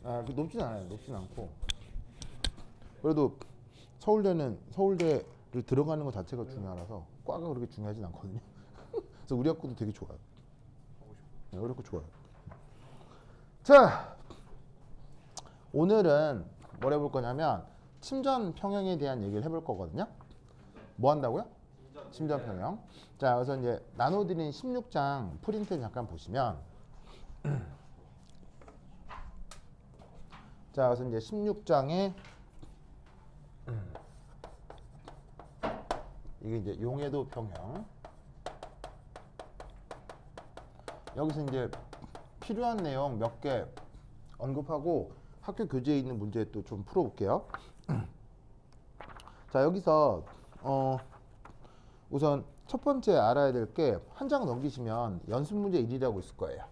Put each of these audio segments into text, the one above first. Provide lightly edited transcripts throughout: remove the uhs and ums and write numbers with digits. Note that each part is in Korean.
높진 않아요. 높진 않고. 그래도 서울대를 들어가는 것 자체가 중요하라서 과가 그렇게 중요하진 않거든요. 그래서 우리 학교도 되게 좋아요. 네, 우리 학교 좋아요. 자, 오늘은 뭘 해볼 거냐면 침전 평형에 대한 얘기를 해볼 거거든요. 뭐 한다고요? 침전 평형. 자, 그래서 이제 나눠드린 16장 프린트 잠깐 보시면, 자, 그래서 이제 16장에 이게 이제 용해도 평형. 여기서 이제 필요한 내용 몇 개 언급하고 학교 교재에 있는 문제 또 좀 풀어볼게요. 자, 여기서 우선 첫 번째 알아야 될 게 한 장 넘기시면 연습 문제 1이라고 있을 거예요.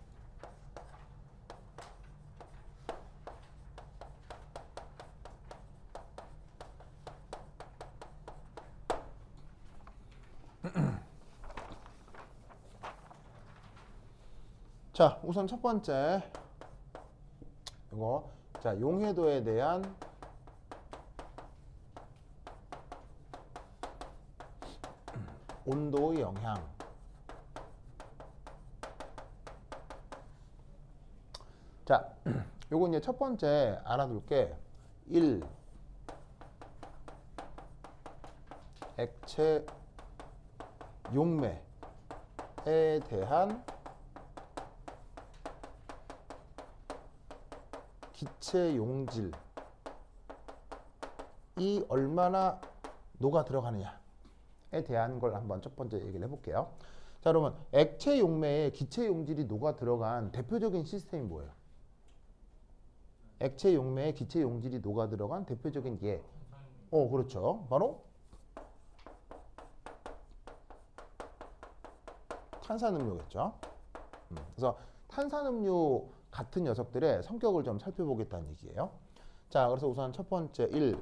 자, 우선 첫 번째 이거, 자, 용해도에 대한 온도의 영향. 자, 요거 이제 첫 번째 알아둘 게 1. 액체 용매에 대한 기체 용질이 얼마나 녹아 들어가느냐에 대한 걸 한번 첫 번째 얘기를 해볼게요. 자, 그러면 액체 용매에 기체 용질이 녹아 들어간 대표적인 시스템이 뭐예요? 액체 용매에 기체 용질이 녹아 들어간 대표적인 예. 그렇죠. 바로 탄산음료겠죠. 그래서 탄산음료 같은 녀석들의 성격을 좀 살펴보겠다는 얘기예요. 자, 그래서 우선 첫 번째 1.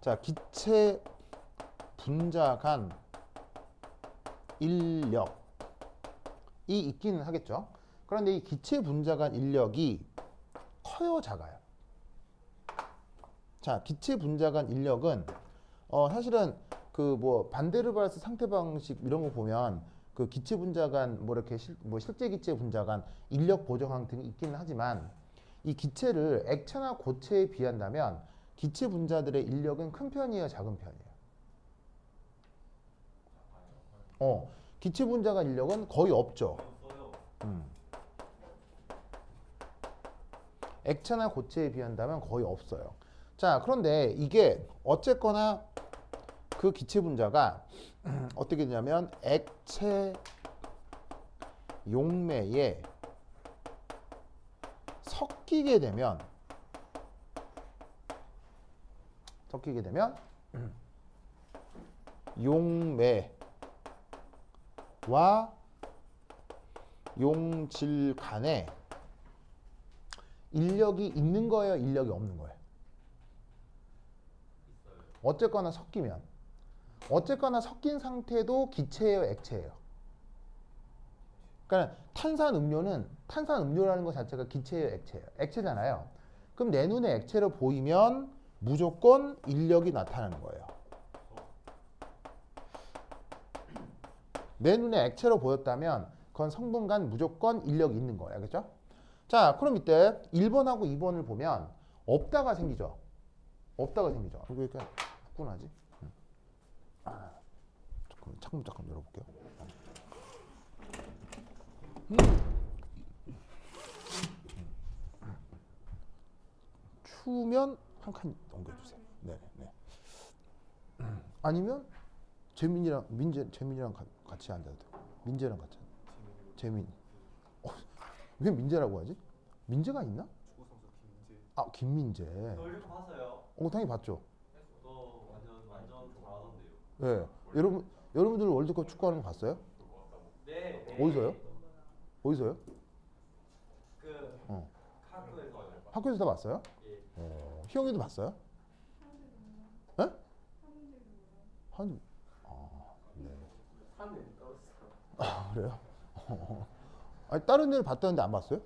자, 기체 분자 간 인력이 있기는 하겠죠. 그런데 이 기체 분자 간 인력이 커요, 작아요? 자, 기체 분자 간 인력은 사실은 그 뭐 반데르발스 상태 방식 이런 거 보면 그 기체 분자 간 뭐 이렇게 실제 기체 분자 간 인력 보정항 등이 있기는 하지만 이 기체를 액체나 고체에 비한다면 기체 분자들의 인력은 큰 편이에요, 작은 편이에요? 기체 분자 간 인력은 거의 없죠. 액체나 고체에 비한다면 거의 없어요. 자, 그런데 이게 어쨌거나 그 기체 분자가 어떻게 되냐면 액체 용매에 섞이게 되면 용매와 용질 간에 인력이 있는 거예요, 인력이 없는 거예요? 어쨌거나 섞이면, 어쨌거나 섞인 상태도 기체예요, 액체예요? 그러니까 탄산음료라는 것 자체가 기체예요, 액체예요? 액체잖아요. 그럼 내 눈에 액체로 보이면 무조건 인력이 나타나는 거예요. 내 눈에 액체로 보였다면 그건 성분 간 무조건 인력이 있는 거예요. 그렇죠? 자, 그럼 이때 1번하고 2번을 보면 없다가 생기죠. 없다가 생기죠. 왜 이렇게 후끈하지? 잠깐만, 창문 열어볼게요. 추우면 한 칸 넘겨주세요. 네. 아니면 재민이랑 같이 앉아도 돼요. 민재랑 같이. 재민. 왜 민재라고 하지? 민재가 있나? 축구 선수 김민재. 아, 김민재. 월드컵 봤어요? 당연히 봤죠. 저 완전 잘하던데요. 네. 여러분들 월드컵 축구하는 거 봤어요? 네. 어디서요? 어디서요? 그 어. 학교에서요. 학교에서 다 봤어요? 예. 희영이도 봤어요? 네? 네. 하늘 떨었어. 아, 그래요? 아니, 다른 애를 봤다는데 안 봤어요?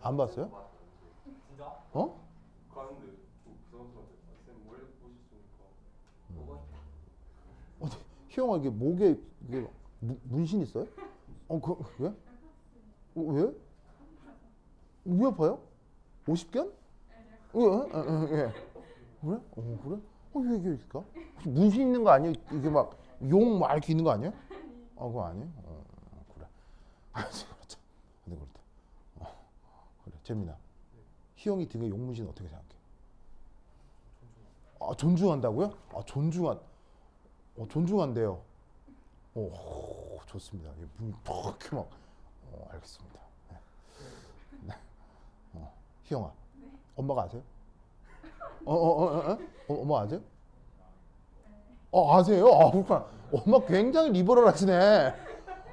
안 봤어요? 진짜? 어? 가는데 좀 부담스러운데 쌤 원래 보셨으니까 어디 희영아 이게 목에 이게 문신 있어요? 왜? 왜? 왜 아파요? 50견? 예? 예. 그래? 그래? 왜 이게 있을까? 혹시 문신 있는 거 아니에요? 이게 막 용 막 이렇게 있는 거 아니에요? 그거 아니에요? 그래. 그렇죠. 근데 그렇다. 그래. 재민아. 희영이 등에 용 문신 어떻게 생각해? 존중한다고요? 존중한대요. 좋습니다. 문이 이렇게 막. 알겠습니다. 네. 네. 희영아. 엄마가 아세요? 엄마 아세요? 아세요? 그렇구나. 엄마 굉장히 리버럴 하시네.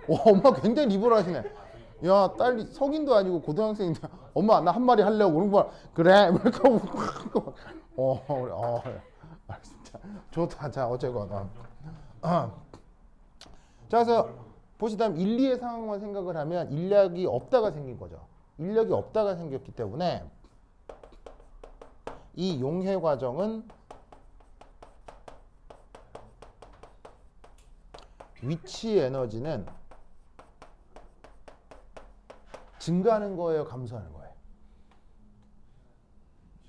엄마 굉장히 리버럴 하시네. 야, 딸이 성인도 아니고 고등학생인데 엄마 나 한 마리 하려고 그런 거야. 그래. 그래. 진짜 좋다. 자, 어쨌건. 자, 그래서 보시다면 1, 2의 상황만 생각을 하면 인력이 없다가 생긴 거죠. 인력이 없다가 생겼기 때문에 이 용해 과정은 위치 에너지는 증가하는 거예요, 감소하는 거예요?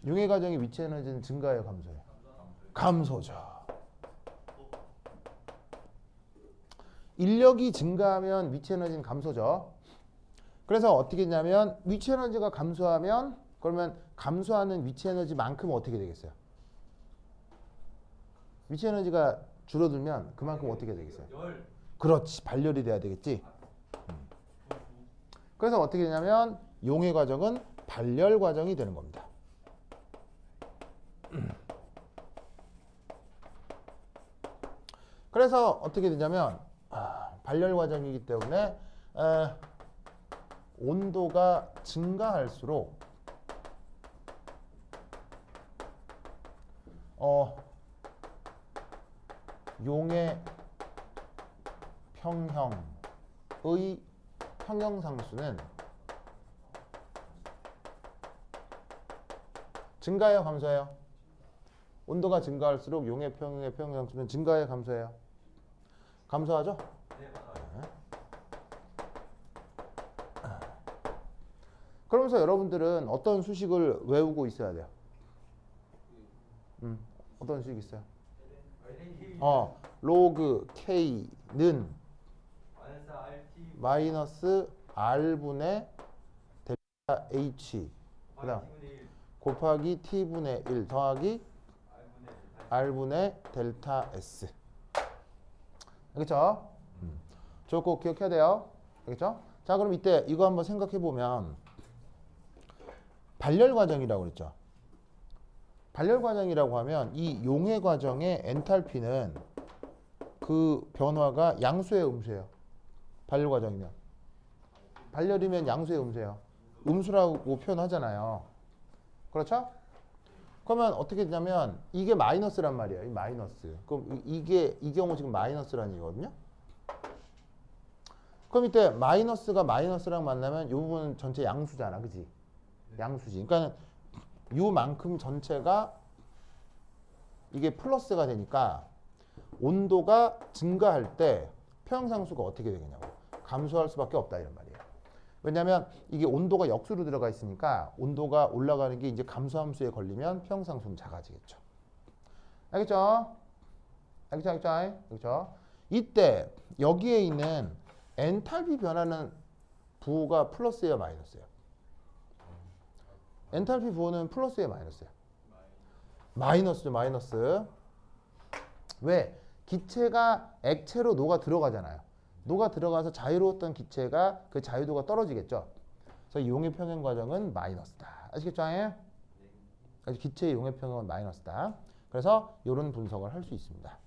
용해 과정의 위치 에너지는 증가해요, 감소해요? 감소죠. 인력이 증가하면 위치 에너지는 감소죠. 그래서 어떻게 했냐면 위치 에너지가 감소하면 그러면 감소하는 위치 에너지만큼은 어떻게 되겠어요? 위치 에너지가 줄어들면 그만큼 어떻게 되겠어요? 열. 그렇지. 발열이 돼야 되겠지. 그래서 어떻게 되냐면 용해 과정은 발열 과정이 되는 겁니다. 그래서 어떻게 되냐면 발열 과정이기 때문에 온도가 증가할수록 용의 평형의 평형상수는 증가해요, 감소해요? 온도가 증가할수록 용의 평형의 평형상수는 증가해요, 감소해요? 감소하죠? 네, 맞아요. 그러면서 여러분들은 어떤 수식을 외우고 있어야 돼요? 어떤 수식 있어요? 로그 K는 마이너스 RT 마이너스 R분의 델타 H 그다음 T분의 1 곱하기 T분의 1 더하기 R분의 델타 S. 알겠죠? 저거 꼭 기억해야 돼요. 알겠죠? 자, 그럼 이때 이거 한번 생각해 보면 발열 과정이라고 그랬죠. 발열 과정이라고 하면 이 용해 과정의 엔탈피는 그 변화가 양수예요, 음수예요? 발열 과정이면. 발열이면 양수예요, 음수예요? 음수라고 표현하잖아요. 그렇죠? 그러면 어떻게 되냐면 이게 마이너스란 말이에요. 이 마이너스. 그럼 이게 이 경우 지금 마이너스라는 얘기거든요. 그럼 이때 마이너스가 마이너스랑 만나면 이 부분은 전체 양수잖아. 그지? 양수지. 그러니까 요만큼 전체가 이게 플러스가 되니까 온도가 증가할 때 평형상수가 어떻게 되겠냐고. 감소할 수밖에 없다 이런 말이에요. 왜냐하면 이게 온도가 역수로 들어가 있으니까 온도가 올라가는 게 이제 감소함수에 걸리면 평형상수는 작아지겠죠. 알겠죠? 알겠죠? 이때 여기에 있는 엔탈피 변화는 부호가 플러스예요, 마이너스예요? 엔탈피 부호는 플러스예요, 마이너스예요? 마이너스죠, 마이너스. 왜? 기체가 액체로 녹아 들어가잖아요. 녹아 들어가서 자유로웠던 기체가 그 자유도가 떨어지겠죠. 그래서 용해 평형 과정은 마이너스다. 아시겠죠? 그래서 기체의 용해 평형은 마이너스다. 그래서 이런 분석을 할 수 있습니다.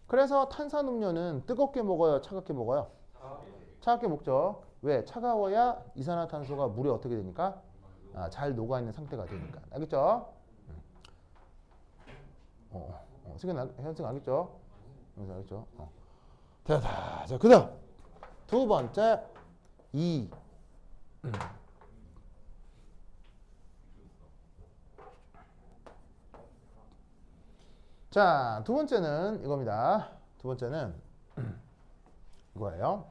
그래서 탄산음료는 뜨겁게 먹어요, 차갑게 먹어요? 차갑게 먹죠. 왜? 차가워야 이산화탄소가 물에 어떻게 되니까? 잘 녹아 있는 상태가 되니까. 알겠죠? 현승 알겠죠? 알겠죠? 됐다. 자, 그다음 두 번째 자, 두 번째는 이겁니다. 두 번째는 이거예요.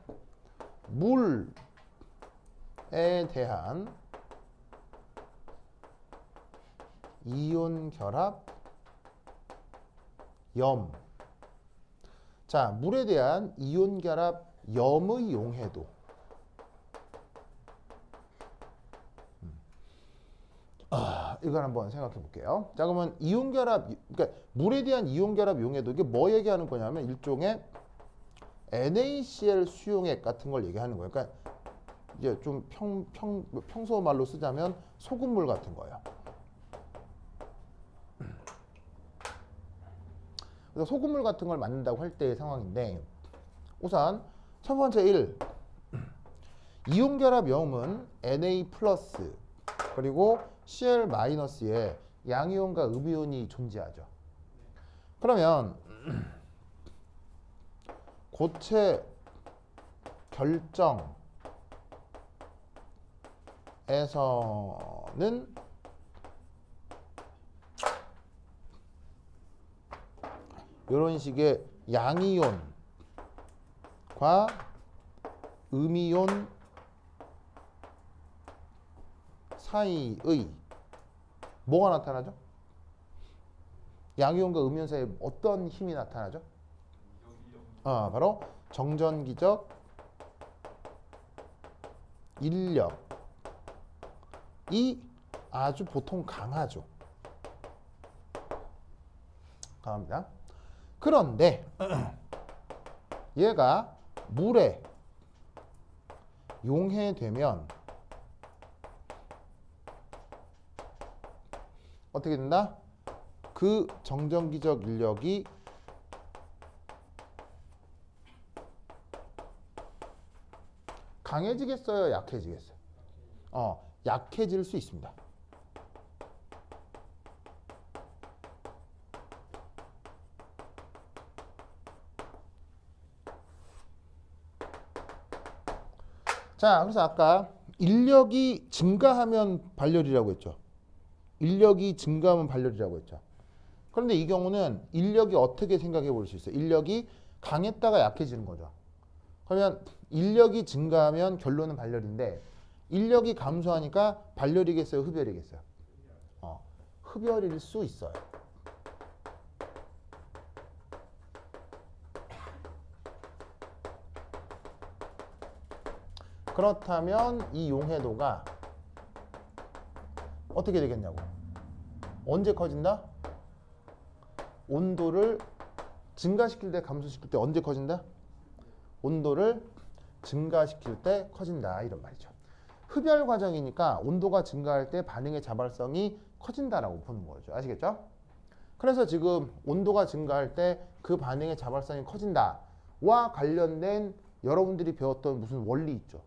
물에 대한 이온 결합 염. 자, 물에 대한 이온 결합 염의 용해도. 이걸 한번 생각해 볼게요. 자, 그러면 이온 결합, 그러니까 물에 대한 이온 결합 용해도 이게 뭐 얘기하는 거냐면 일종의 NaCl 수용액 같은 걸 얘기하는 거예요. 그러니까 이제 좀 평소 말로 쓰자면 소금물 같은 거예요. 그래서 소금물 같은 걸 만든다고 할 때의 상황인데 우선 첫 번째 1. 이온 결합 염은 Na 플러스 그리고 Cl 마이너스에 양이온과 음이온이 존재하죠. 그러면 고체 결정에서는 이런 식의 양이온과 음이온 사이의 뭐가 나타나죠? 양이온과 음이온 사이에 어떤 힘이 나타나죠? 바로 정전기적 인력이 아주 보통 강하죠. 강합니다. 그런데 얘가 물에 용해되면 어떻게 된다? 그 정전기적 인력이 강해지겠어요? 약해지겠어요? 약해질 수 있습니다. 자, 그래서 아까 인력이 증가하면 발열이라고 했죠. 인력이 증가하면 발열이라고 했죠. 그런데 이 경우는 인력이 어떻게 생각해 볼 수 있어요? 인력이 강했다가 약해지는 거죠. 그러면 인력이 증가하면 결론은 발열인데 인력이 감소하니까 발열이겠어요? 흡열이겠어요? 흡열일 수 있어요. 그렇다면 이 용해도가 어떻게 되겠냐고. 언제 커진다? 온도를 증가시킬 때 감소시킬 때 언제 커진다? 온도를 증가시킬 때 커진다 이런 말이죠. 흡열 과정이니까 온도가 증가할 때 반응의 자발성이 커진다라고 보는 거죠. 아시겠죠? 그래서 지금 온도가 증가할 때 그 반응의 자발성이 커진다와 관련된 여러분들이 배웠던 무슨 원리 있죠?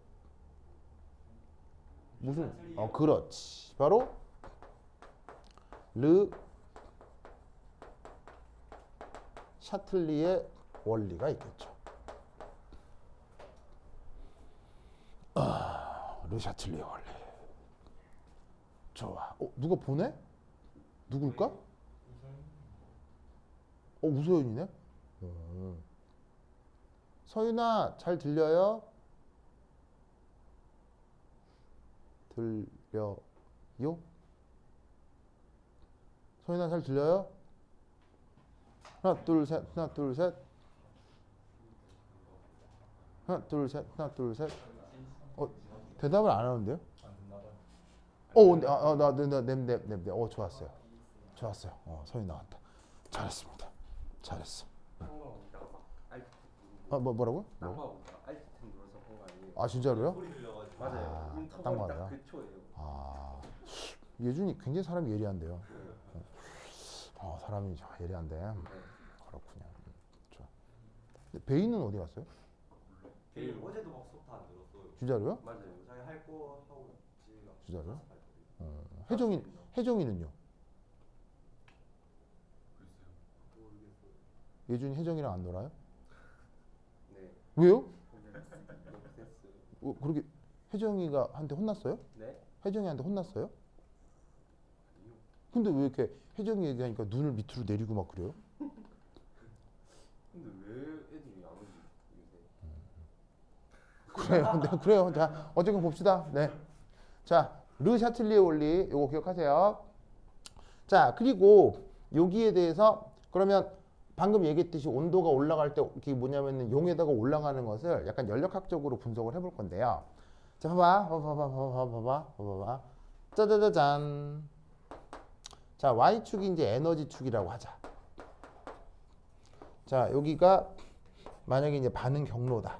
무슨 그렇지. 바로 르 샤틀리의 원리가 있겠죠. 르 샤틀리의 원리. 좋아. 누가 보내? 누굴까? 우소연이네. 서윤아, 잘 들려요? 들려요? 서윤아, 잘 들려요? 하나, 둘, 셋, 하나, 둘, 셋. 하나, 둘, 셋, 하나, 둘, 셋. 대답을 안 하는데요? 네. 좋았어요. 좋았어요. 서윤 나왔다. 잘했습니다. 잘했어. 뭐라고? 알트 눌러서 본 거 아니에요? 진짜로요? 소리 들려가지고. 맞아요. 딱 맞아요. 딱그 초예요. 예준이 굉장히 사람이 예리한데요. 사람이 예리한데. 그렇군요. 좋아. 근데 베이는 어디 갔어요? 걔 어제도 막 수업 다 안 들었어요. 진짜로요? 맞아요. 자기 할 거 하고 집에 가서 진짜로요? 가서 혜정이는요? 모르겠어요. 예준이 혜정이랑 안 놀아요? 네. 왜요? 됐어요. 그렇게 혜정이가 한테 혼났어요? 네? 혜정이한테 혼났어요? 아니요. 근데 왜 이렇게 혜정이 얘기하니까 눈을 밑으로 내리고 막 그래요? 그래요. 네, 그래요. 자, 어쨌든 봅시다. 네. 자, 르 샤틀리에 원리 요거 기억하세요. 자, 그리고 여기에 대해서 그러면 방금 얘기했듯이 온도가 올라갈 때 이게 뭐냐면은 용에다가 올라가는 것을 약간 연력학적으로 분석을 해볼 건데요. 자, 봐봐. 짜자자잔. 자, Y축이 이제 에너지축이라고 하자. 자, 여기가 만약에 이제 반응 경로다.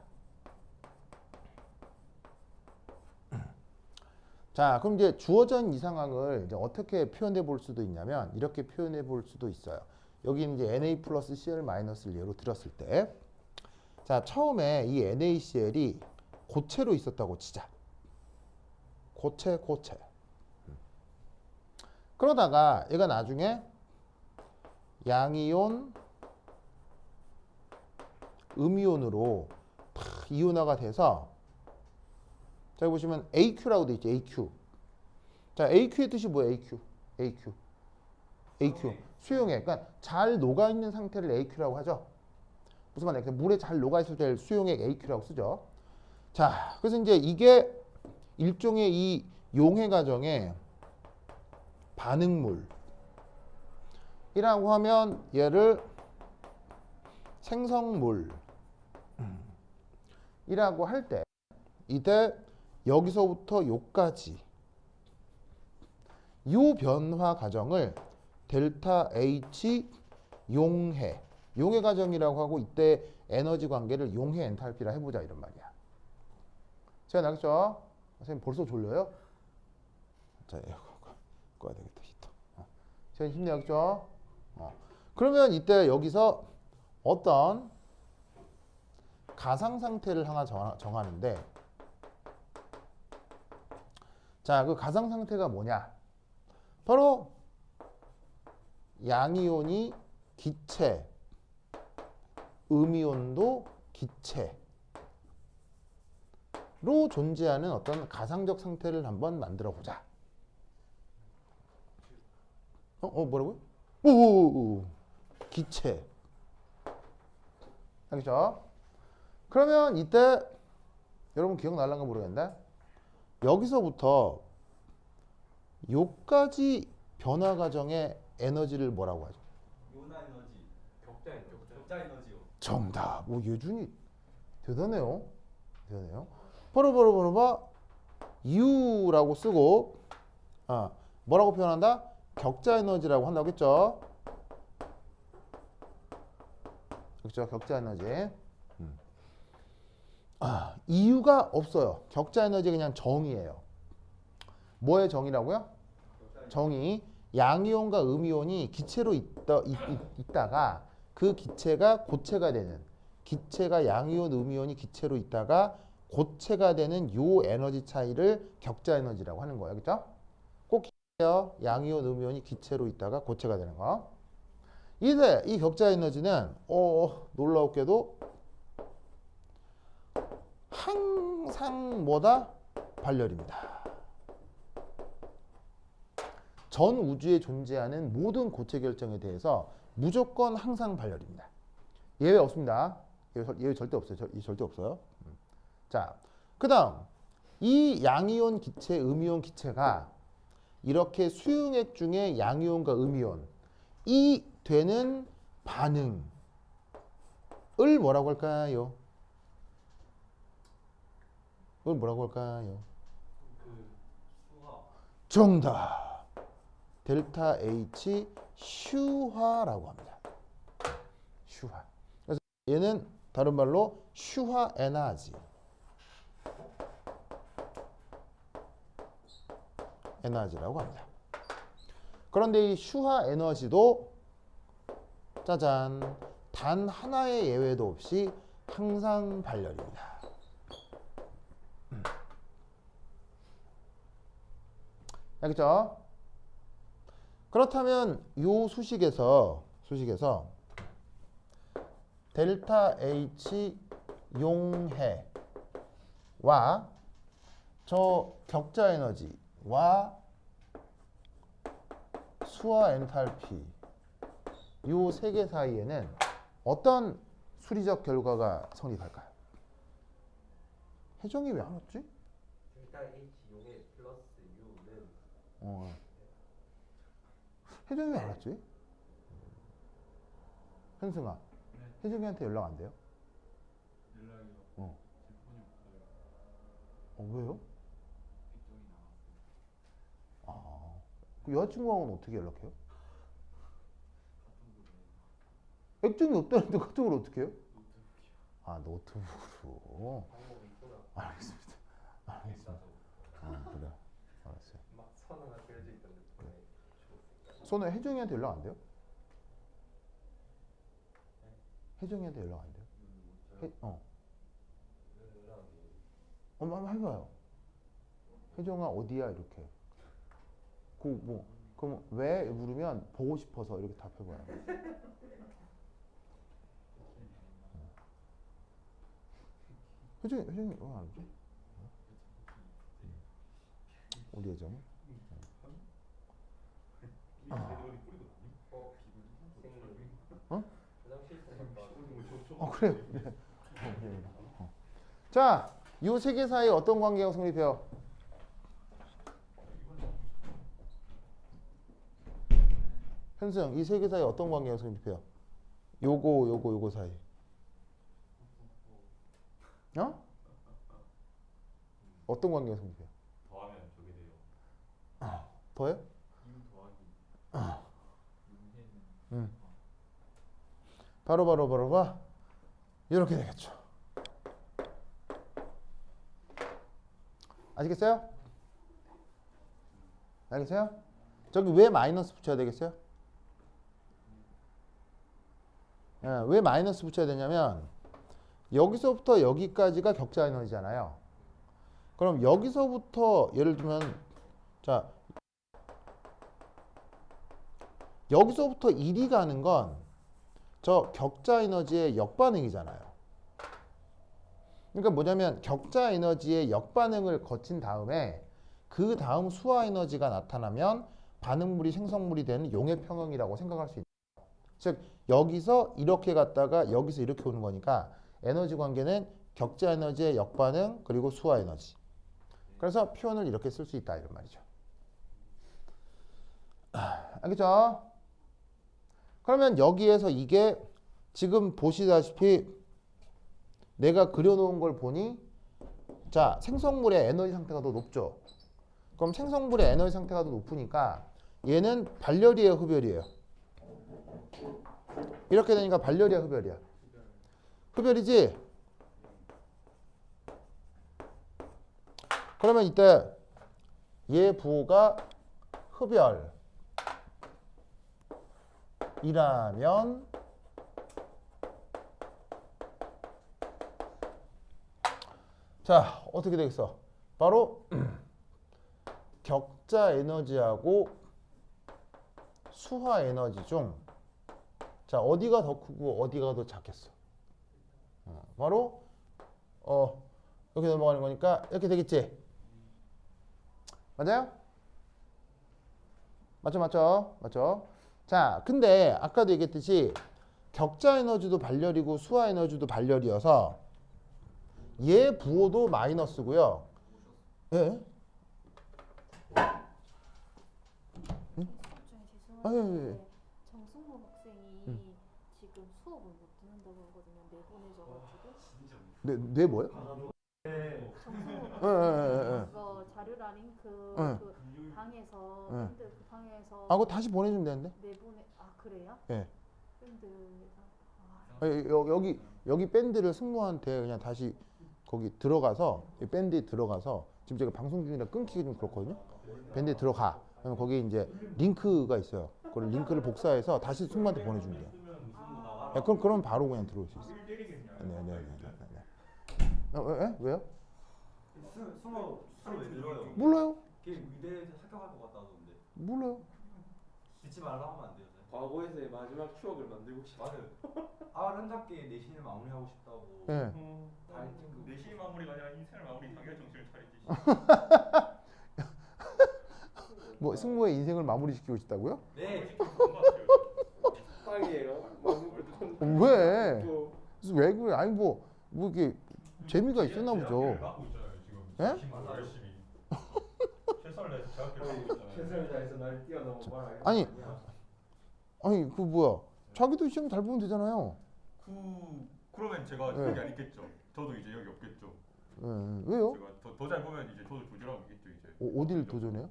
자, 그럼 이제 주어진 이 상황을 이제 어떻게 표현해 볼 수도 있냐면 이렇게 표현해 볼 수도 있어요. 여기는 이제 Na 플러스 Cl 마이너스를 예로 들었을 때, 자, 처음에 이 NaCl이 고체로 있었다고 치자. 고체. 그러다가 얘가 나중에 양이온, 음이온으로 탁 이온화가 돼서, 자, 여기 보시면 AQ라고 돼 있죠. AQ. 자, AQ의 뜻이 뭐예요? AQ. 수용액. 그러니까 잘 녹아 있는 상태를 AQ라고 하죠. 무슨 말이에요? 물에 잘 녹아 있을 때 수용액 AQ라고 쓰죠. 자, 그래서 이제 이게 일종의 이 용해 과정의 반응물이라고 하면 얘를 생성물이라고 할 때, 이때 여기서부터 요까지 요 변화 과정을 델타 H 용해 과정이라고 하고, 이때 에너지 관계를 용해 엔탈피라 해보자 이런 말이야. 제가 나겠죠? 선생님 벌써 졸려요? 자, 이거 꺼야 되겠다. 히터. 제가 힘내야겠죠? 그러면 이때 여기서 어떤 가상 상태를 하나 정하는데, 자, 그 가상 상태가 뭐냐? 바로 양이온이 기체, 음이온도 기체로 존재하는 어떤 가상적 상태를 한번 만들어 보자. 뭐라고요? 오, 기체. 알겠죠? 그러면 이때 여러분 기억날란가 모르겠는데, 여기서부터 요까지 변화 과정의 에너지를 뭐라고 하죠? 요나 에너지. 격자 에너지요. 정답. 오, 예준이 대단해요. 바로 U라고 쓰고, 뭐라고 표현한다? 격자 에너지라고 한다고 했죠. 그렇죠? 격자 에너지. 이유가 없어요. 격자 에너지 그냥 정의예요. 뭐의 정의라고요? 정의. 양이온과 음이온이 기체로 있다가 그 기체가 고체가 되는, 기체가 양이온, 음이온이 기체로 있다가 고체가 되는 요 에너지 차이를 격자 에너지라고 하는 거예요. 그렇죠? 꼭 기억해요. 양이온, 음이온이 기체로 있다가 고체가 되는 거. 이때 이 격자 에너지는 놀라웠게도 항상 뭐다? 발열입니다. 전 우주에 존재하는 모든 고체 결정에 대해서 무조건 항상 발열입니다. 예외 없습니다. 예외 절대 없어요. 절대 없어요. 자, 그 다음 이 양이온 기체, 음이온 기체가 이렇게 수용액 중에 양이온과 음이온이 되는 반응을 뭐라고 할까요? 이걸 뭐라고 할까요? 수화. 정답. 델타 H 슈화라고 합니다. 슈화. 그래서 얘는 다른 말로 슈화 에너지라고 합니다. 그런데 이 슈화 에너지도 짜잔, 단 하나의 예외도 없이 항상 발열입니다. 알겠죠? 그렇다면 요 수식에서 델타 H 용해와 저 격자 에너지와 수화 엔탈피 요 세 개 사이에는 어떤 수리적 결과가 성립할까요? 혜정이 왜 안 왔지? 일단 H 용의 플러스 U는 혜정이 왜 안 왔지? 현승아, 네. 혜정이한테 연락 안 돼요? 연락이요. 어. 제 폰이 없어요. 왜요? 액정이 나왔어요. 그 여자친구하고는 어떻게 연락해요? 카톡으로 액정이 없다는데 카톡을 어떻게 해요? 노트북이요. 노트북으로. 방법이 있구나. 알겠습니다. 알겠습니다. 그래. 알았어요. 막 선 하나 그려져 있던 느낌에 손에 혜정이한테 연락 안 돼요? 혜정이한테 연락 안 돼요? 한번 해봐요. 혜정아 어디야 이렇게. 그럼 왜 물으면 보고 싶어서 이렇게 답해봐요. 혜정이 왜 안 오지? 우리 혜정이? 어? 그래요. 네. 자, 이 세 개 사이에 어떤 관계가 성립해요? 현승, 이 세 개 사이에 어떤 관계가 성립해요? 요거 사이. 어? 어떤 관계가 성립해요? 더하면 저게 돼요. 더해요? 2 더하기 6은 바로 봐. 이렇게 되겠죠. 아시겠어요? 알겠어요? 저기 왜 마이너스 붙여야 되겠어요? 왜 마이너스 붙여야 되냐면 여기서부터 여기까지가 격자 에너지잖아요. 그럼 여기서부터 예를 들면 자 여기서부터 1이 가는 건 저 격자 에너지의 역반응이잖아요. 그러니까 뭐냐면 격자 에너지의 역반응을 거친 다음에 그 다음 수화 에너지가 나타나면 반응물이 생성물이 되는 용의 평형이라고 생각할 수 있다. 즉 여기서 이렇게 갔다가 여기서 이렇게 오는 거니까 에너지 관계는 격자 에너지의 역반응 그리고 수화 에너지. 그래서 표현을 이렇게 쓸 수 있다 이런 말이죠. 알겠죠? 그러면 여기에서 이게 지금 보시다시피 내가 그려놓은 걸 보니 자 생성물의 에너지 상태가 더 높죠. 그럼 생성물의 에너지 상태가 더 높으니까 얘는 발열이에요 흡열이에요? 이렇게 되니까 발열이야 흡열이야? 흡열이지? 그러면 이때 얘 부호가 흡열이라면 자 어떻게 되겠어? 바로 격자 에너지하고 수화 에너지 중 자 어디가 더 크고 어디가 더 작겠어? 바로 이렇게 넘어가는 거니까 이렇게 되겠지? 맞아요? 맞죠? 자 근데 아까도 얘기했듯이 격자 에너지도 발열이고 수화 에너지도 발열이어서 얘 부호도 마이너스고요. 예? 죄송한데 정승모 학생이 지금 수업을 못 듣는다고 하거든요. 내보내져가지고. 네 뭐요? 정승모 그거 자료라 링크 그 방에서 밴드 그 방에서 그거 다시 보내주면 되는데? 그래요? 예. 밴드에서 여기 밴드를 승무한테 그냥 다시 거기 들어가서 이 밴드에 들어가서 지금 제가 방송 중이라 끊기기 좀 그렇거든요. 밴드에 들어가. 그러면 거기 이제 링크가 있어요. 그 링크를 복사해서 다시 승무한테 보내주면 돼요. 그럼 바로 그냥 들어올 수 있어요. 네. 왜요? 수업 왜 들어요? 몰라요. 걔 의대에서 합격할 것 같다던데. 몰라요. 듣지 말라 하면 안 돼요? 과거에서의 마지막 추억을 만들고 싶어. 맞아요. 아름답게 내신을 마무리하고 싶다고. 네. 내신 마무리가 아니라 인생을 마무리 당일 정신을 차리듯이. 뭐 승무의 인생을 마무리시키고 싶다고요? 네, 그런 것 같아요. 빵이에요. 왜? 그래서 왜 그래? 아니 뭐 이게 재미가 있었나 보죠. 예? 열심히 최선을 다해서 제학기를 하고 있잖아요. 최선을 다해서 날 뛰어넘어 봐라. 아니. 아니 그 뭐야? 자기도 시험 잘 보면 되잖아요. 그러면 제가 네. 여기 안 있겠죠. 저도 이제 여기 없겠죠. 왜요? 제가 더 잘 보면 이제 저도 조절하고 있겠죠 이제. 어딜 도전해요?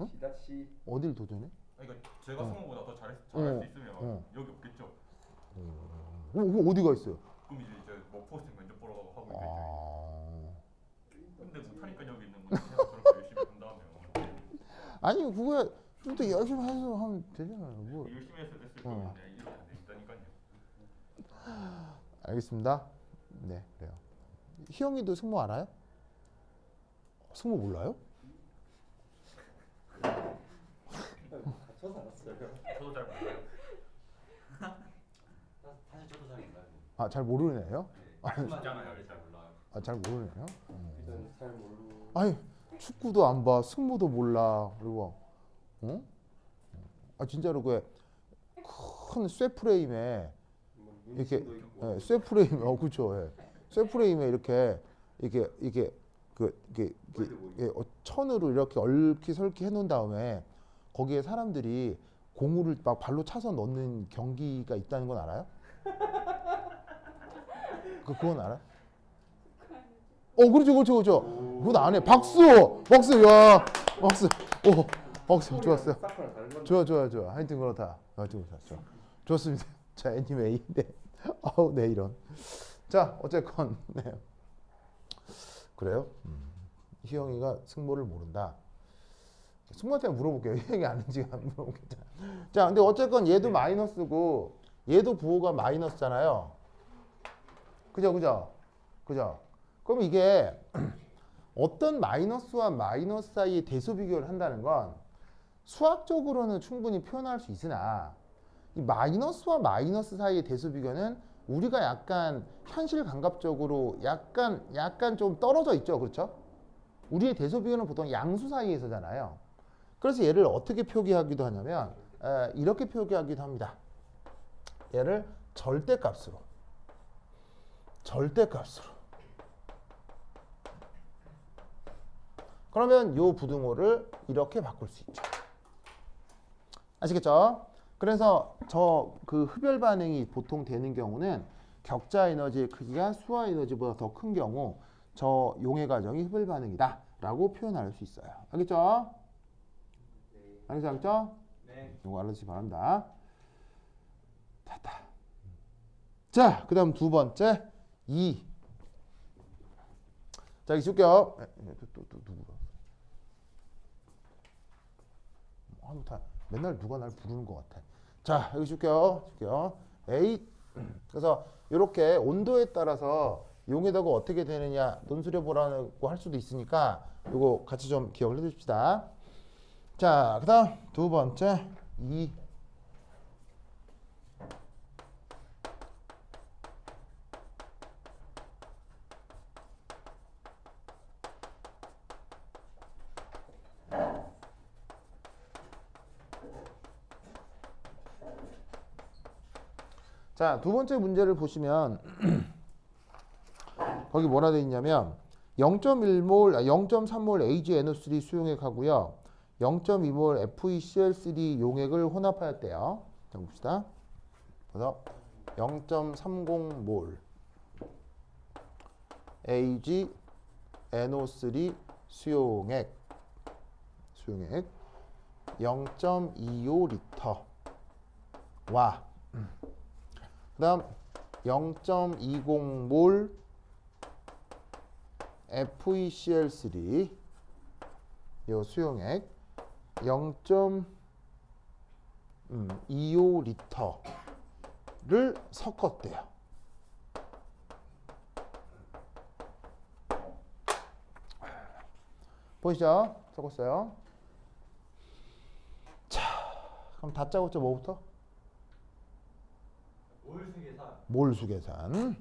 응? 시다시. 어딜 도전해? 그러니까 제가 어. 승호보다 더 잘할 수 어. 있으면 어. 여기 없겠죠. 그럼 어디가 있어요? 그럼 이제 뭐 포스팅 면접 보러 가고 하고 있겠죠. 아. 근데 못하니까 여기 있는 건데 제가 저렇게 열심히 한다면 아니 그거야 좀 더 열심히 해서 하면 되잖아요. 뭐. 열심히 했을 거면 이렇게 안 된다니까요. 알겠습니다. 네, 그래요. 희영이도 승모 알아요? 승모 몰라요? 갇혀서 알았어요. 저도 잘 몰라요. 사실 저도 잘 몰라요. 아, 잘 모르는 애요? 쉽잖아요. 잘 몰라요. 아, 잘 모르는 애요? 저는 잘 모르고. 아니, 축구도 안 봐, 승모도 몰라. 그리고 어? 아, 진짜로 그 큰 쇠프레임에 이렇게 예, 쇠프레임, 그렇죠. 예. 쇠프레임에 이렇게 천으로 이렇게 얽히설키 해놓은 다음에 거기에 사람들이 공을 막 발로 차서 넣는 경기가 있다는 건 알아요? 그건 알아? 그렇죠, 그렇죠, 그렇죠. 그건 안 해. 박수, 박수, 야, 박수, 박수, 좋았어요. 사쿠랑 다른 건데. 좋아. 하여튼 그렇다. 하여튼 그렇다. 좋습니다. 자, 애니메이. 네. 네, 이런. 자, 어쨌건, 네. 그래요? 희영이가 승모를 모른다. 승모한테 물어볼게요. 희영이 아는지 안 물어보겠다. 자, 근데 어쨌건 얘도 마이너스고, 얘도 부호가 마이너스잖아요. 그죠? 그럼 이게 어떤 마이너스와 마이너스 사이의 대수 비교를 한다는 건 수학적으로는 충분히 표현할 수 있으나 이 마이너스와 마이너스 사이의 대수 비교는 우리가 약간 현실 감각적으로 약간 좀 떨어져 있죠. 그렇죠? 우리의 대수 비교는 보통 양수 사이에서잖아요. 그래서 얘를 어떻게 표기하기도 하냐면 이렇게 표기하기도 합니다. 얘를 절대값으로. 그러면 요 부등호를 이렇게 바꿀 수 있죠. 아시겠죠? 그래서 저 그 흡열 반응이 보통 되는 경우는 격자 에너지의 크기가 수화 에너지보다 더 큰 경우 저 용해 과정이 흡열 반응이다 라고 표현할 수 있어요. 알겠죠? 알겠죠? 네. 이거 알아주시기 바랍니다. 됐다. 자, 그 다음 두 번째 2. 자, 여기 줄게요. 또 누구가? 맨날 누가 날 부르는 것 같아. 자, 여기 줄게요. A. 그래서 이렇게 온도에 따라서 용해도가 어떻게 되느냐 논술해 보라고 할 수도 있으니까 이거 같이 좀 기억을 해두십시다. 자, 그 다음 두 번째 2. 자, 두 번째 문제를 보시면 거기 뭐라 돼 있냐면 0.3몰 AgNO3 수용액 하고요. 0.2몰 FeCl3 용액을 혼합하였대요. 자, 봅시다. 그래서 0.30몰 AgNO3 수용액 0.25리터와 그 다음 0.20몰 FeCl3 요 수용액 0.25리터를 섞었대요. 보이시죠? 섞었어요. 자, 그럼 다짜고짜 뭐부터? 몰수 계산.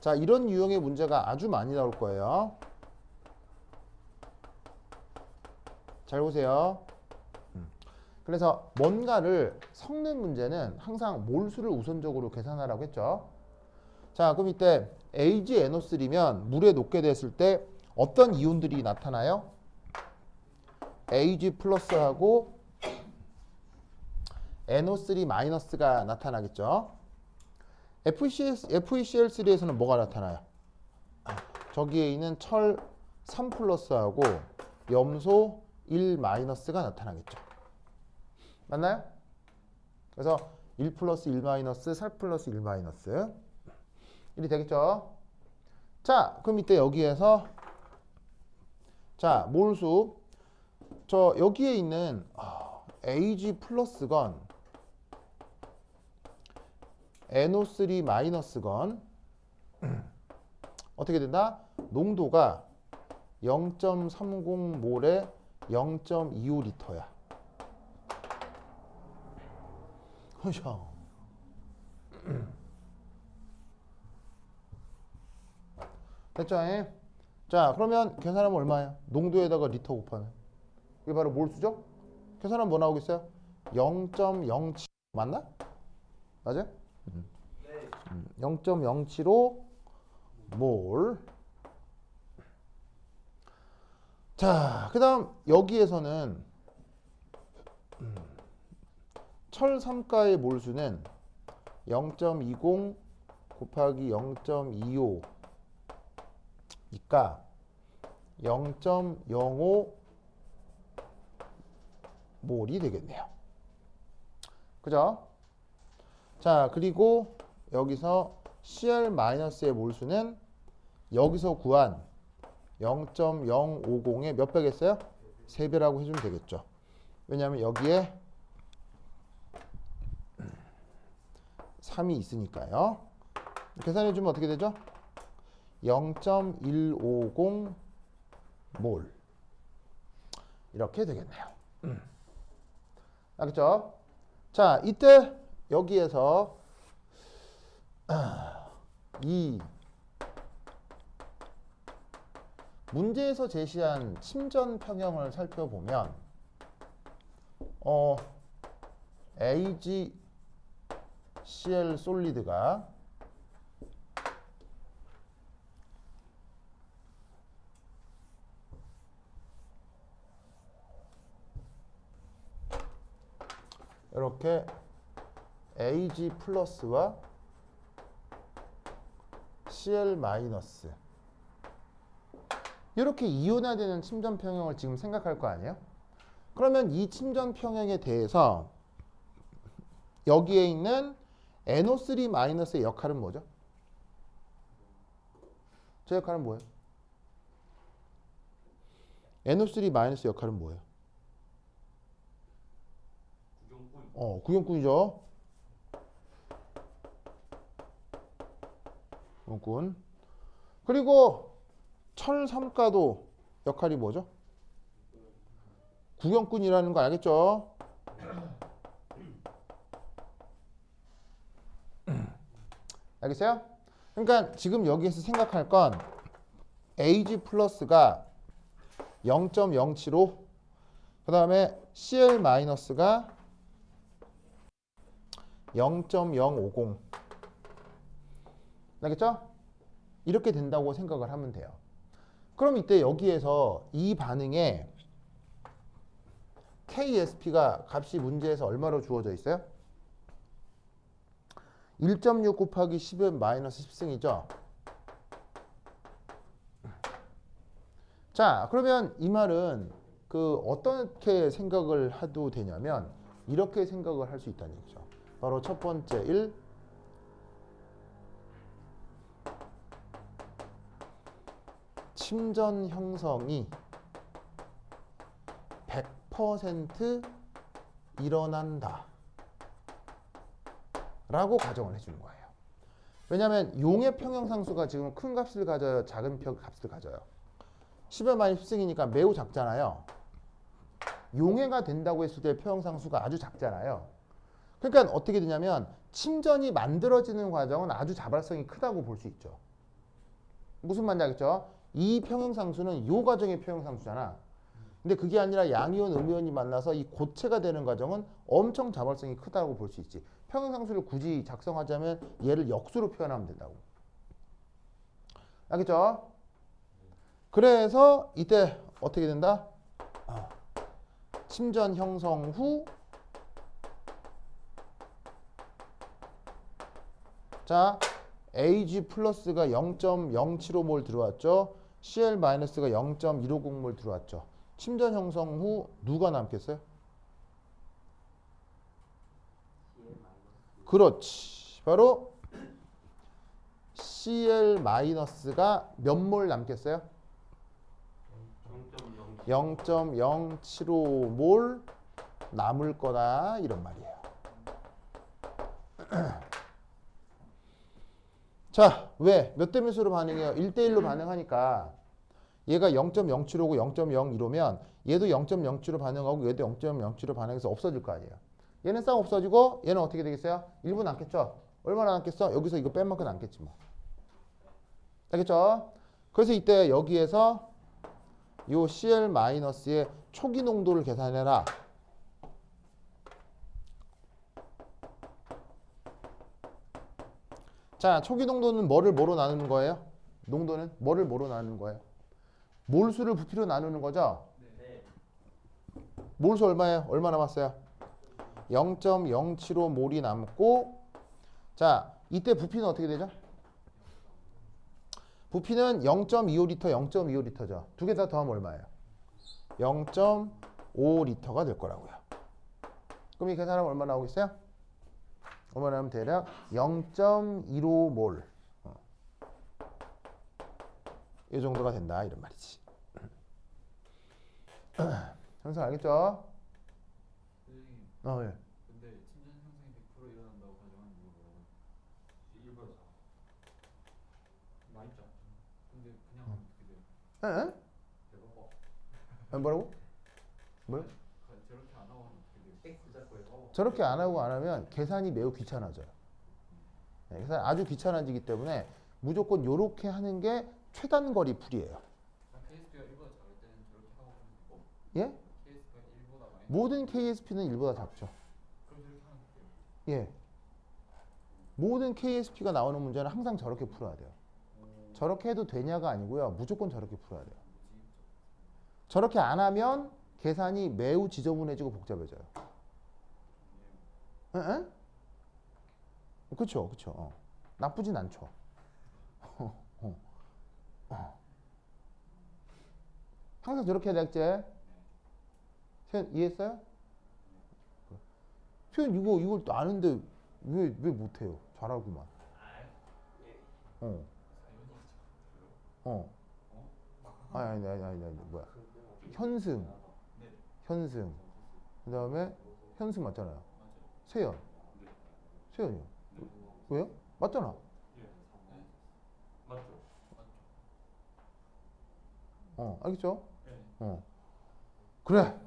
자, 이런 유형의 문제가 아주 많이 나올 거예요. 잘 보세요. 그래서 뭔가를 섞는 문제는 항상 몰수를 우선적으로 계산하라고 했죠. 자, 그럼 이때 AgNO3면 물에 녹게 됐을 때 어떤 이온들이 나타나요? Ag 플러스하고 NO3 마이너스가 나타나겠죠. FeCl3에서는 뭐가 나타나요? 저기에 있는 철 3 플러스하고 염소 1 마이너스가 나타나겠죠. 맞나요? 그래서 1 플러스 1 마이너스, 4 플러스 1 마이너스 이리 되겠죠. 자, 그럼 이때 여기에서 자, 몰수 저 여기에 있는 Ag 플러스건 NO3 마이너스건 어떻게 된다? 농도가 0.30몰에 0.25리터야. 그죠? 됐죠? 자, 그러면 계산하면 얼마야? 농도에다가 리터 곱하면 이게 바로 몰수죠? 계산하면 뭐 나오겠어요? 0.07 맞나? 맞아요? 네. 0.075 몰. 자, 그 다음 여기에서는 철 3가의 몰수는 0.20 곱하기 0.25 니까 0.05 몰이 되겠네요. 그죠? 자, 그리고 여기서 Cl-의 몰수는 여기서 구한 0.050에 몇 배겠어요? 3배라고 해주면 되겠죠. 왜냐하면 여기에 3이 있으니까요. 계산해주면 어떻게 되죠? 0.150 몰 이렇게 되겠네요. 알겠죠? 자, 이때 여기에서 이 문제에서 제시한 침전 평형을 살펴보면 AgCl 솔리드가 이렇게 Ag 플러스와 Cl 마이너스 이렇게 이온화되는 침전 평형을 지금 생각할 거 아니에요? 그러면 이 침전 평형에 대해서 여기에 있는 NO3 마이너스의 역할은 뭐죠? 제 역할은 뭐예요? NO3 마이너스 역할은 뭐예요? 구경꾼. 구경꾼이죠. 구경꾼. 그리고 철 3가도 역할이 뭐죠? 구경꾼이라는 거 알겠죠? 알겠어요? 그러니까 지금 여기에서 생각할 건 Ag 플러스가 0.075 그 다음에 Cl 마이너스가 0.050 알겠죠? 이렇게 된다고 생각을 하면 돼요. 그럼 이때 여기에서 이 반응에 KSP가 값이 문제에서 얼마로 주어져 있어요? 1.6 곱하기 10의 마이너스 10승이죠. 자, 그러면 이 말은 어떻게 생각을 해도 되냐면 이렇게 생각을 할 수 있다는 얘기죠. 바로 첫 번째 1 침전 형성이 100% 일어난다 라고 가정을 해주는 거예요. 왜냐하면 용의 평형상수가 지금 큰 값을 가져요? 작은 값을 가져요? 10의 마이너스 10승이니까 매우 작잖아요. 용해가 된다고 했을 때 평형상수가 아주 작잖아요. 그러니까 어떻게 되냐면 침전이 만들어지는 과정은 아주 자발성이 크다고 볼 수 있죠. 무슨 말인지 알겠죠? 이 평형상수는 요 과정의 평형상수잖아. 근데 그게 아니라 양이온, 음이온이 만나서 이 고체가 되는 과정은 엄청 자발성이 크다고 볼 수 있지. 평형상수를 굳이 작성하자면 얘를 역수로 표현하면 된다고. 알겠죠? 그래서 이때 어떻게 된다? 침전 형성 후 자, Ag 플러스가 0.075몰 들어왔죠. Cl 마이너스가 0.150몰 들어왔죠. 침전 형성 후 누가 남겠어요? 그렇지. 바로 Cl 마이너스가 몇 몰 남겠어요? 0.075몰 남을 거다 이런 말이에요. 자, 왜? 몇 대 몇으로 반응해요? 1대1로 반응하니까 얘가 0.075고 0.01오면 얘도 0.07로 반응하고 얘도 0.07로 반응해서 없어질 거 아니에요. 얘는 싹 없어지고 얘는 어떻게 되겠어요? 1분 남겠죠? 얼마나 남겠어? 여기서 이거 뺀 만큼 남겠지 뭐. 알겠죠? 그래서 이때 여기에서 요 Cl-의 초기 농도를 계산해라. 자, 초기 농도는 뭐로 나누는 거예요? 농도는 뭐로 나누는 거예요? 몰수를 부피로 나누는 거죠? 네. 몰수 얼마예요? 얼마 남았어요? 0.075몰이 남고 자, 이때 부피는 어떻게 되죠? 부피는 0.25리터, 0.25리터죠. 두 개 다 더하면 얼마예요? 0.5리터가 될 거라고요. 그럼 이 계산하면 얼마 나오겠어요? 얼마 나오면 대략 0.15몰 이 정도가 된다 이런 말이지. 형성 알겠죠? 선생님, 예. 근데 침전 형성이 100% 일어난다고 가정하는 이유가 뭐라고요? 일본 많이 짜. 근데 그냥 하면 어떻게 돼요? 에? 뭐라고? 뭐요? 저렇게 안 하고 하면 어떻게 돼요? X 잡고 해서 저렇게 안 하고 안 하면 계산이 매우 귀찮아져요. 네, 계산이 아주 귀찮아지기 때문에 무조건 요렇게 하는 게 최단거리 풀이에요. KSP가 1보다 작을 때는 저렇게 하고 하면 되고 예? KSP가 1보다 많이 모든 KSP는 1보다 작죠. 그럼 저렇게 하면 돼요. 예. 모든 KSP가 나오는 문제는 항상 저렇게 풀어야 돼요. 저렇게 해도 되냐가 아니고요. 무조건 저렇게 풀어야 돼요. 저렇게 안 하면 계산이 매우 지저분해지고 복잡해져요. 에? 그쵸, 그쵸. 나쁘진 않죠. 항상 저렇게 해야 될지. 세연 이해했어요? 세연 이걸 또 아는데 왜 못해요? 잘하구만. 아니, 뭐야. 현승. 그 다음에 현승 맞잖아요. 세연. 세연이요. 왜요? 맞잖아. 맞죠? 알겠죠? 네. 그래.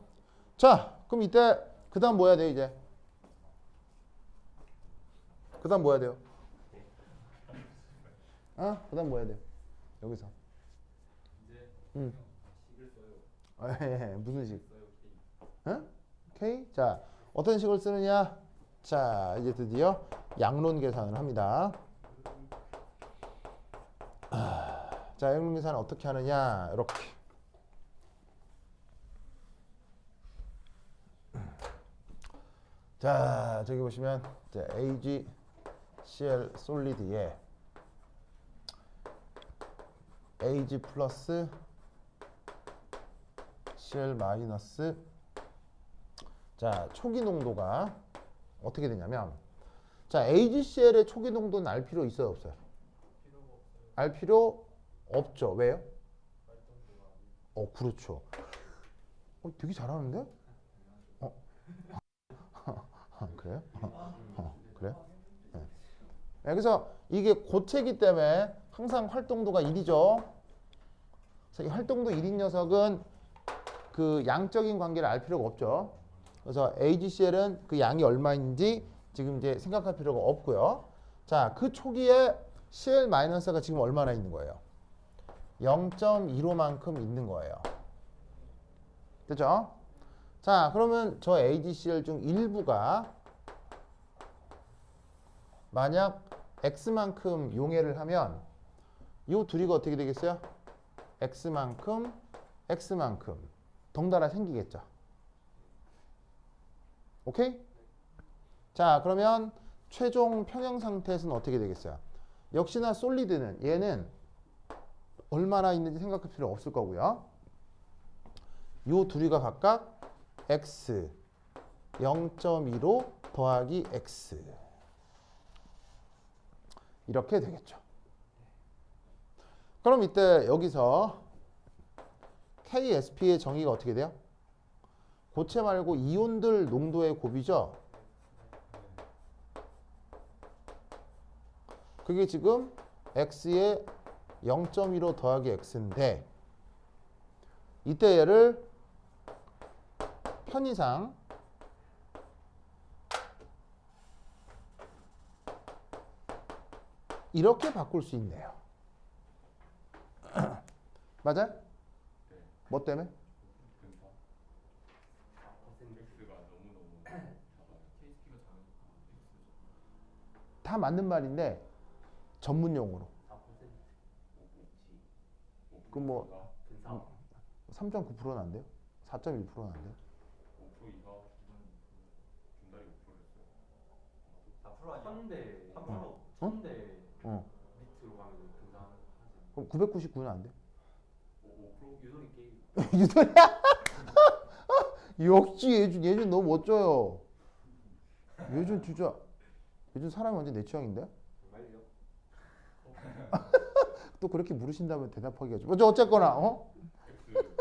자, 그럼 이때 그 다음 뭐 해야 돼 이제? 그 다음 뭐 해야 돼요? 그 다음 뭐 해야 돼요? 여기서. 이제 식을 써요. 무슨 식? 써요 K. K? 자, 어떤 식을 쓰느냐? 자, 이제 드디어 양론 계산을 합니다. 자, 양론 계산은 어떻게 하느냐? 이렇게. 자, 저기 보시면 자, AgCl 솔리드에 Ag 플러스 Cl 마이너스 자, 초기 농도가 어떻게 되냐면 자, AgCl의 초기 농도는 알 필요 있어요, 없어요? 알 필요 없죠. 왜요? 그렇죠. 되게 잘하는데? 그래요? 그래요? 네. 그래서 이게 고체이기 때문에 항상 활동도가 1이죠. 그래서 이 활동도 1인 녀석은 그 양적인 관계를 알 필요가 없죠. 그래서 AgCl은 그 양이 얼마인지 지금 이제 생각할 필요가 없고요. 자, 그 초기에 Cl-가 지금 얼마나 있는 거예요? 0.15만큼 있는 거예요. 됐죠? 자, 그러면 저 AgCl 중 일부가 만약 X만큼 용해를 하면 요 둘이가 어떻게 되겠어요? x만큼 x만큼 덩달아 생기겠죠. 오케이? 자, 그러면 최종 평형 상태에서는 어떻게 되겠어요? 역시나 솔리드는 얘는 얼마나 있는지 생각할 필요 없을 거고요. 요 둘이가 각각 x 0.25 더하기 x 이렇게 되겠죠. 그럼 이때 여기서 KSP의 정의가 어떻게 돼요? 고체 말고 이온들 농도의 곱이죠. 그게 지금 x의 0.15 더하기 x인데 이때 얘를 편의상 이렇게 바꿀 수 있네요. 맞아요? 뭐 때문에? X가 너무너무 작아요. KSP가 작으니까 X죠. 다 맞는 말인데 전문 용어로. 4% 그 뭐 근사 3.9%는 안 돼요? 4.1%는 안 돼요? 5% 이하 중달이 5%였어요. 4% 아니야? 천대 어? 천대 어. 밑으로 가면 근사하지. 그럼 999는 안 돼? 5% 유소리 게임. 유도야? 역시 예준 너무 멋져요. 예준 진짜 예준 사람이 완전 내 취향인데? 정말요? 또 그렇게 물으신다면 대답하기가 좀 어쨌거나 X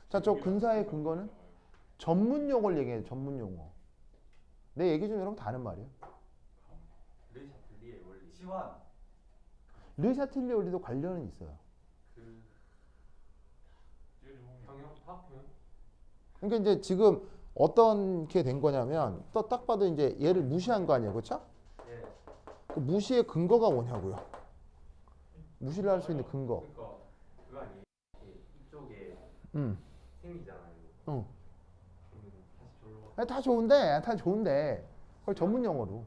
자, 저 근사의 근거는 전문 용어를 얘기해요. 전문 용어. 내 얘기 좀 여러분 다 아는 말이에요. 르샤틀리의 원리. 시환. 르샤틀리 원리도 관련은 있어요. 그 찌르 평형 화학평형. 그러니까 이제 지금 어떻게 된 거냐면 또 딱 봐도 이제 얘를 무시한 거 아니에요, 그렇죠? 예. 그 무시의 근거가 뭐냐고요? 무시를 할 수 있는 근거. 그러니까 그거 아니에요. 이쪽에 음, 생기잖아요. 응. 그러면 다시 절로 가. 아니, 다 좋은데 그걸 전문 용어로.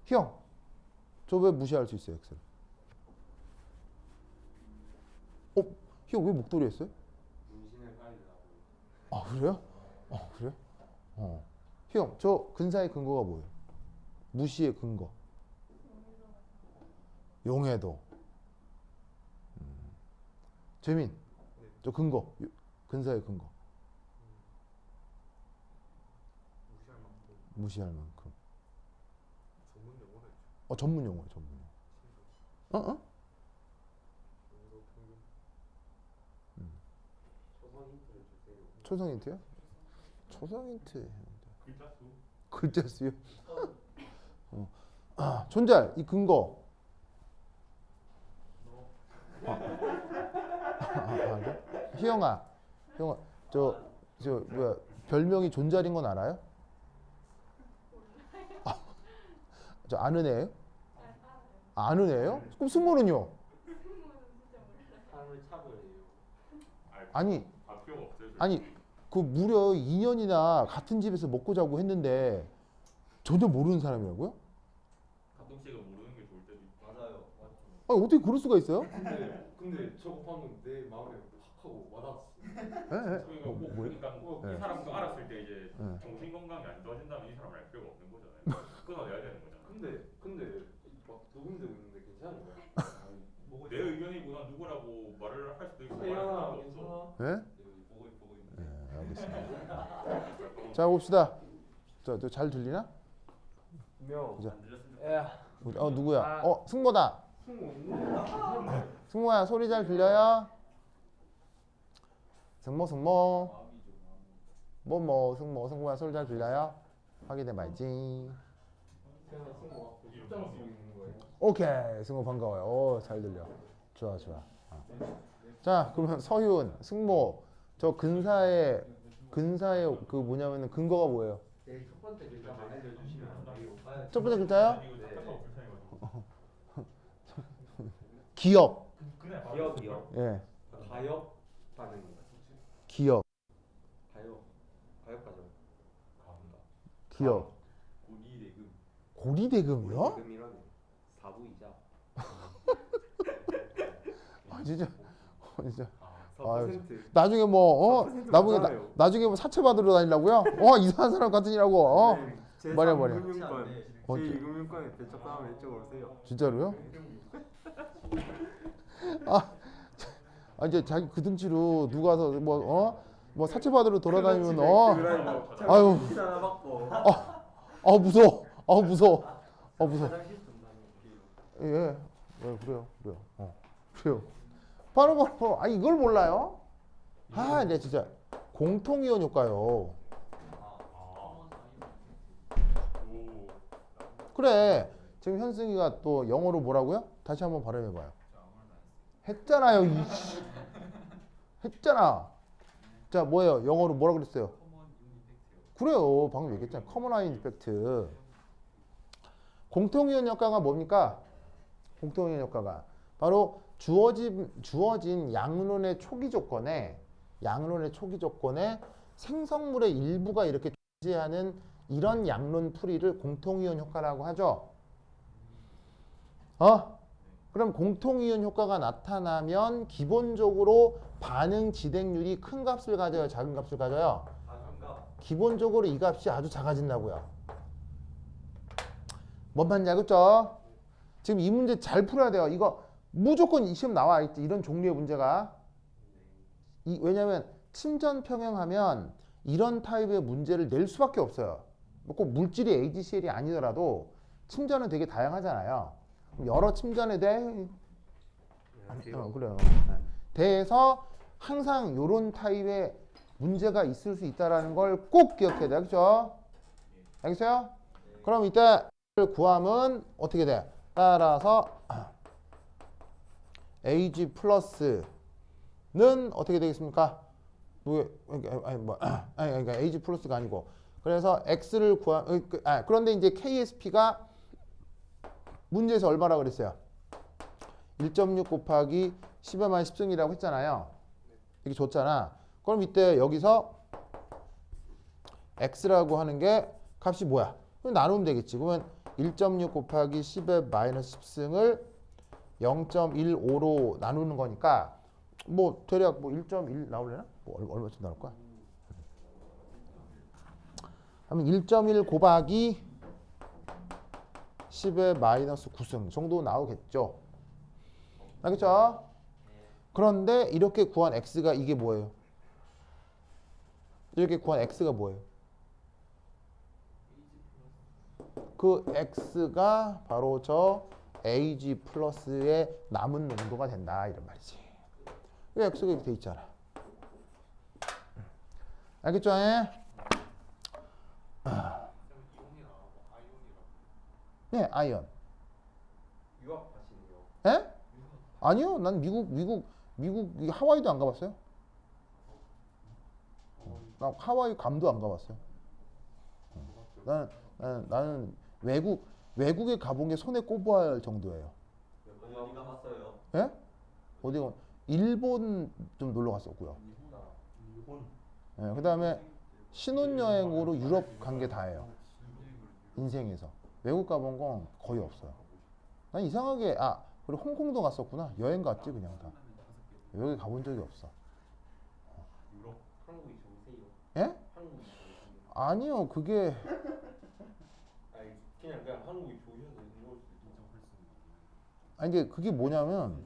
형, 저 왜 무시할 수 있어요, X를? 형 왜 목도리 했어요? 문신을 깔리라고. 아, 그래요? 그래? 형, 저 근사의 근거가 뭐예요? 무시의 근거. 용해도. 재민, 저 근거. 근사의 근거. 무시할 만큼 무시할 만큼. 전문 용어를 전문 용어예요, 전문 용어. 용어로 평균. 초성 힌트를 주세요. 초성 힌트요? 초성 힌트. 글자 수 글자 수요? 존잘, 이 근거. 그래? 희영아, 저 뭐야, 별명이 존잘인 건 알아요? 저 아는 애예요? 아는 애예요? 그럼 승모는요? 사람을 차별해요. 아니, 필요가 없어요. 아니 그 무려 2년이나 같은 집에서 먹고 자고 했는데 전혀 모르는 사람이라고요? 가끔씩은 모르는 게 좋을 때도 있고. 맞아요. 맞죠. 아니 어떻게 그럴 수가 있어요? 근데 저거 방금 내 마음에 팍 하고 와닿았어. 예, 꼭 뭐예요? 그러니까 네. 이 사람도 알았을 때 이제 네. 정신 건강이 안 좋아진다면 이 사람을 알 필요가 없는 거잖아요. 끊어내야 되는 거잖아. 근데 막 녹음되고 있는데 괜찮은 거야? 보고 내 의견이구나 누구라고 말을 할 수도 있고 말할 괜찮아. 수도 없어. 괜찮아. 예? 보고 있는데. 네, 알겠습니다. 자 봅시다. 저 잘 들리나? 분명 자. 안 들렸으면 좋겠다. 누구야? 승모다. 승우 있는데. 승모야, 소리 잘 들려요? 승모 마음이죠, 마음. 승모야, 소리 잘 들려요? 확인해 봐야지. 그냥 승우가 입장 쓰고 있는 거예요. 오케이, 승모 반가워요. 잘 들려. 좋아. 자, 그러면 서윤, 승모, 저 근사의 그 뭐냐면은 근거가 뭐예요? 제일 첫 번째 글자만 알려주시면 안 돼요. 첫 번째 글자요? 이거 답답하고 불편해가지고. 기업. 그냥 바로 기업이요. 예, 가역 하는 거. 기업, 가역가죠. 기업. 고리대금. 고리대금이요? 대금이라는 4부 이자. 진짜 진짜. 4%. 나중에 뭐 4% 나중에 맞잖아요. 나중에 뭐 사채 받으러 다니려고요? 이상한 사람 같으니라고. 제 말해. 금융권 어째? 제2금융권에 대처하면 이쪽으로 오세요. 진짜로요? 이제 자기 그 등치로 누가 와서 뭐 사채 받으러 돌아다니면 아유. 하나 받고. 무서워. 무서워. 화장실 좀 다니고. 예. 그래요. 그래요. 바로 이걸 몰라요? 네 진짜 공통이온 효과요. 그래. 지금 현승이가 또 영어로 뭐라고요? 다시 한번 발음해봐요. 했잖아요. 했잖아. 자, 뭐예요? 영어로 뭐라 그랬어요? 그래요. 방금 얘기했잖아요. 커먼 아이 임팩트. 공통이온 효과가 뭡니까? 공통이온 효과가 바로 주어진 양론의 초기 조건에 생성물의 일부가 이렇게 존재하는 이런 양론 풀이를 공통이온 효과라고 하죠. 그럼 공통이온 효과가 나타나면 기본적으로 반응 진행률이 큰 값을 가져요, 작은 값을 가져요? 기본적으로 이 값이 아주 작아진다고요. 뭔 말인지 알겠죠? 지금 이 문제 잘 풀어야 돼요. 이거 무조건 이 시험 나와 있지, 이런 종류의 문제가. 왜냐면 침전 평형하면 이런 타입의 문제를 낼 수밖에 없어요. 꼭 물질이 AGCL이 아니더라도 침전은 되게 다양하잖아요. 여러 침전에 대해 그래요. 대해서 항상 이런 타입의 문제가 있을 수 있다는 걸 꼭 기억해야 돼요. 그렇죠? 알겠어요? 그럼 이때 구함은 어떻게 돼? 따라서 AG 플러스는 어떻게 되겠습니까? 그러니까 AG 플러스가 아니고, 그래서 X를 그런데 이제 KSP가 문제에서 얼마라고 그랬어요? 1.6 곱하기 10의 만 10승이라고 했잖아요. 이렇게 줬잖아. 그럼 이때 여기서 X라고 하는 게 값이 뭐야? 그럼 나누면 되겠지. 그러면 1.6 곱하기 10의 마이너스 10승을 0.15로 나누는 거니까 뭐 대략 뭐 1.1 나올려나? 뭐 얼마쯤 나올 거야? 그러면 1.1 곱하기 10의 마이너스 9승 정도 나오겠죠. 알겠죠? 그런데 이렇게 구한 x가 이게 뭐예요? 이렇게 구한 x가 뭐예요? 그 x가 바로 저 AG 플러스의 남은 농도가 된다, 이런 말이지. 왜 x가 이렇게 돼 있잖아. 알겠죠? 네, 아이언. 유학하시네요. 에? 아니요, 난 미국 하와이도 안 가봤어요. 나 하와이 괌도 안 가봤어요. 나는 외국에 가본 게 손에 꼽아야 할 정도예요. 어디 가봤어요? 예? 어디 가? 일본 좀 놀러 갔었고요. 예, 그다음에 신혼여행으로 유럽 간 게 다예요. 인생에서 외국 가본 건 거의 없어요. 난 이상하게 그리고 홍콩도 갔었구나. 여행 갔지 그냥 다. 여기 가본 적이 없어. 유럽? 한국이 좋으세요? 예? 한국이 좋으세요? 아니요, 그게 그냥 한국이 좋으셔서 이걸 수도 이제 그게 뭐냐면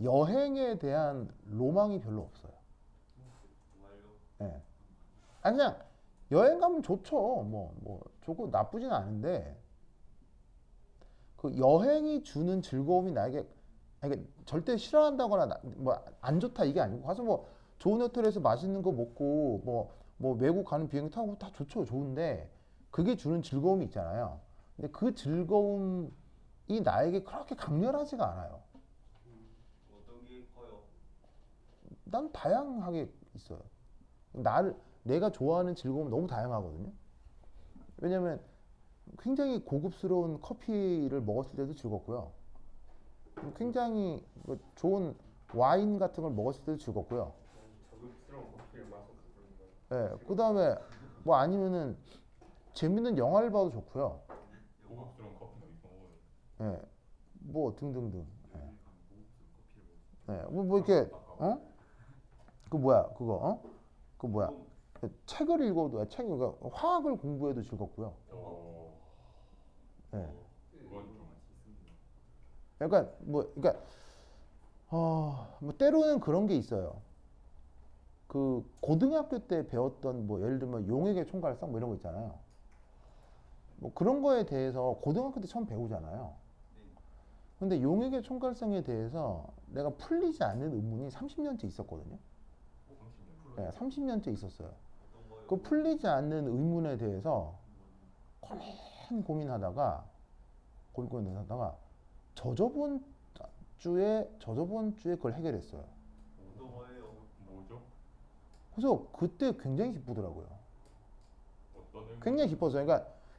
여행에 대한 로망이 별로 없어요. 예. 그냥 여행 가면 좋죠. 뭐 좋고 나쁘진 않은데 그 여행이 주는 즐거움이 나에게 절대 싫어한다거나 뭐 안 좋다 이게 아니고, 가서 뭐 좋은 호텔에서 맛있는 거 먹고 뭐 외국 가는 비행기 타고 다 좋죠. 좋은데 그게 주는 즐거움이 있잖아요. 근데 그 즐거움이 나에게 그렇게 강렬하지가 않아요. 어떤 게 커요? 난 다양하게 있어요. 내가 좋아하는 즐거움은 너무 다양하거든요. 왜냐면 굉장히 고급스러운 커피를 먹었을 때도 즐겁고요. 굉장히 뭐 좋은 와인 같은 걸 먹었을 때도 즐겁고요. 저급스러운 커피를 마셔서 그런 거예요. 예, 그 다음에 뭐 아니면은 재밌는 영화를 봐도 좋고요. 고급스러운 커피도 있어 먹어요. 예, 뭐 등등등. 네. 뭐 이렇게 그 뭐야 그거 그 뭐야 책을 읽어도 그러니까 화학을 공부해도 즐겁고요. 네. 그러니까 뭐 때로는 그런 게 있어요. 그 고등학교 때 배웠던 뭐 예를 들면 용액의 총괄성 뭐 이런 거 있잖아요. 뭐 그런 거에 대해서 고등학교 때 처음 배우잖아요. 근데 용액의 총괄성에 대해서 내가 풀리지 않는 의문이 30년째 있었거든요. 네, 30년째 있었어요. 그 풀리지 않는 의문에 대해서 고민하다가 저저번 주에 그걸 해결했어요. 뭐죠? 그래서 그때 굉장히 기쁘더라고요. 굉장히 기뻤어요.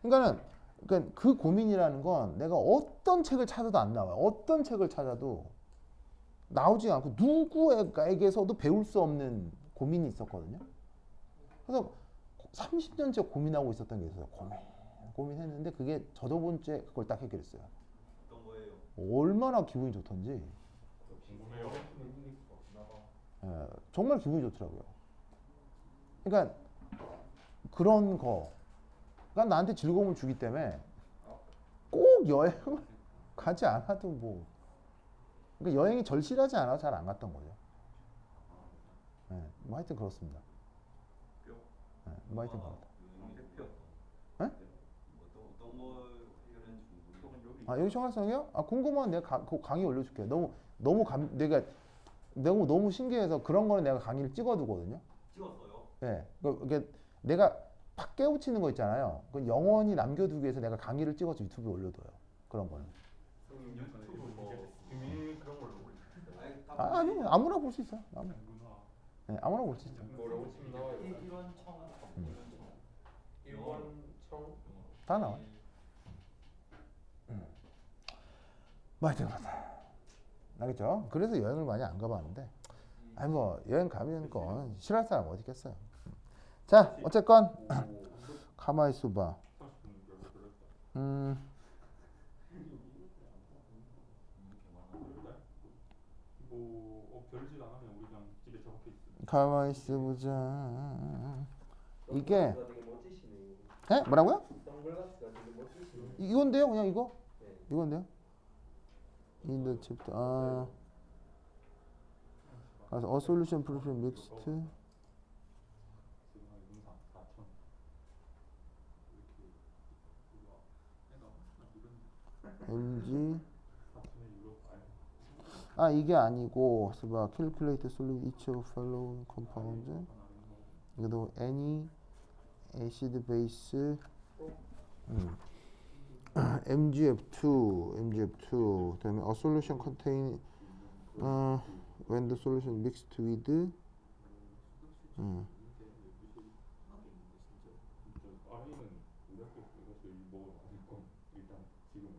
그러니까 그 고민이라는 건 내가 어떤 책을 찾아도 안 나와요. 어떤 책을 찾아도 나오지 않고 누구에게서도 배울 수 없는 고민이 있었거든요. 그래서 30년째 고민하고 있었던 게 있어요. 고민했는데 그게 저번 주에 그걸 딱 해결했어요. 어떤 거예요? 얼마나 기분이 좋던지. 궁금해요. 예, 정말 기분이 좋더라고요. 그러니까 그런 거가 나한테 즐거움을 주기 때문에 꼭 여행을 가지 않아도 뭐 그러니까 여행이 절실하지 않아서 잘 안 갔던 거죠. 예, 뭐 하여튼 그렇습니다. 예, 뭐 하여튼 그렇다. 어떤 거 해결했는지 궁금해요. 아 여기 총괄성이요? 아 궁금하면 내가 그 강의 올려줄게요. 너무 신기해서 그런 거는 내가 강의를 찍어두거든요. 찍었어요? 예, 그게 내가 팍 깨우치는 거 있잖아요. 그 영원히 남겨두기 위해서 내가 강의를 찍어서 유튜브에 올려둬요. 그런 거는. 유튜브 뭐 이미 그런 걸로 올리셨어요? 아니 아무나 볼 수 있어요. 아무나 볼 수 있어요. 뭐라고 치면 나와요? 일원청 다 나와. 뭐 하여튼 그렇다. 알겠죠? 그래서 여행을 많이 안 가봤는데 아니 뭐 여행 가면 건 싫어할 사람 어디 있겠어요. 자 어쨌건 가만히 있어봐. 별짓 안 하면 우리 그냥 집에 저렇게 있어요. 가만히 있어보자. 이게 되게 멋지시네요. 에? 뭐라고요? 선글라스가 되게 멋지시네요. 이건데요 그냥 이거? 네. 이건데요? 인더 챕터 가서 a solution proof mixed 지금 한 영상 4천 mg 4천의 유로 아 이게 아니고 봐 calculate solute each of following compound 이것도 any acid base MgF2 그다음에 a solution contain when the solution mixed with 아이는 우리 학교 가서 이 먹으러 가니까 일단 지금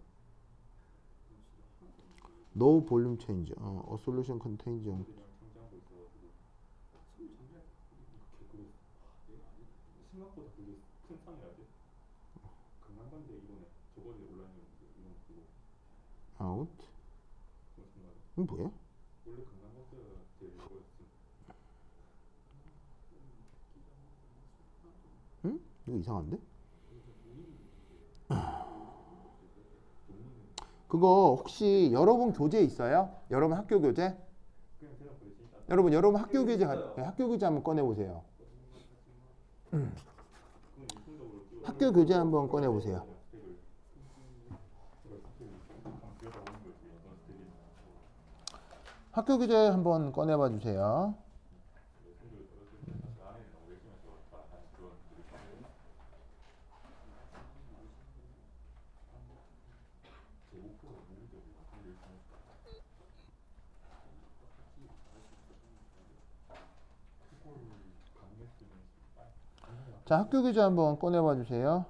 no volume change a solution contains 그냥 성장하고 있어가지고 생각보다 그게 큰 상이라 돼. 강남관대 이번에 저번에 온라인에 이런 거 보고 out 무슨 말이야? 이거 뭐야? 원래 강남관대가 제일 이거였어. 응? 이거 이상한데? 그거 혹시 여러분 교재 있어요? 여러분 학교 교재? 그냥 생각보다 진짜 여러분 학교 교재 학교 교재 한번 꺼내 보세요. 그건 유통적으로 찍어 학교 교재 한번 꺼내 보세요. 학교 교재 한번 꺼내 봐 주세요. 자, 학교 교재 한번 꺼내 봐 주세요.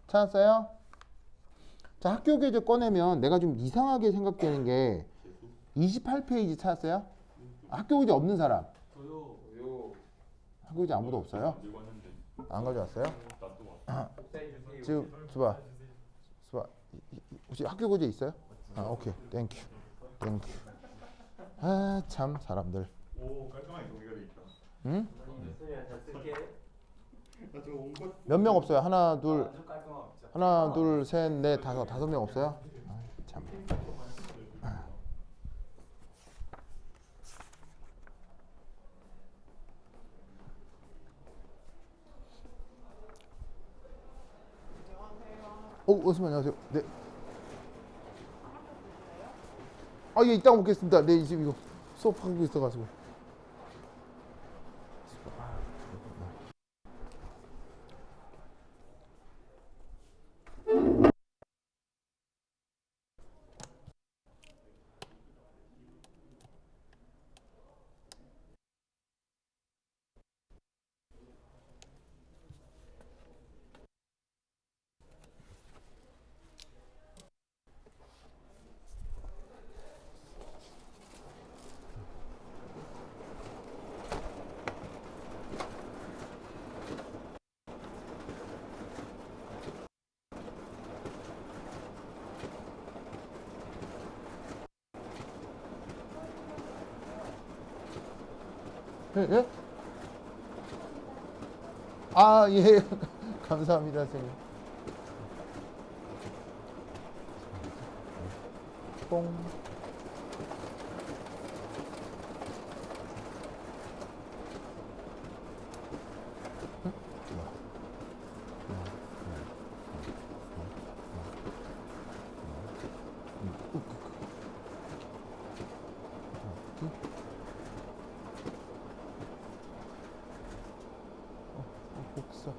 찾았어요? 자, 학교 교재 꺼내면 내가 좀 이상하게 생각되는 게 28페이지 찾았어요? 학교 교재 없는 사람. 저요. 학교지 아무도 없어요? 들고 왔는데 안 가져왔어요? 놔두고 왔어. 지금 수바 혹시 학교 교재 있어요? 아 오케이 땡큐 아 참 사람들 오 깔끔하게 정리가 돼 있다. 응? 나 저거 온것 몇 명 없어요? 하나 둘 아주 깔끔하고 진짜. 하나 둘 셋 넷 다섯 명 없어요? 아, 참 선생님 안녕하세요. 네. 아, 예, 이따가 먹겠습니다. 네, 지금 이거 수업하고 있어가지고. 예? 예? 아, 예. 감사합니다, 선생님. 뽕. 복사.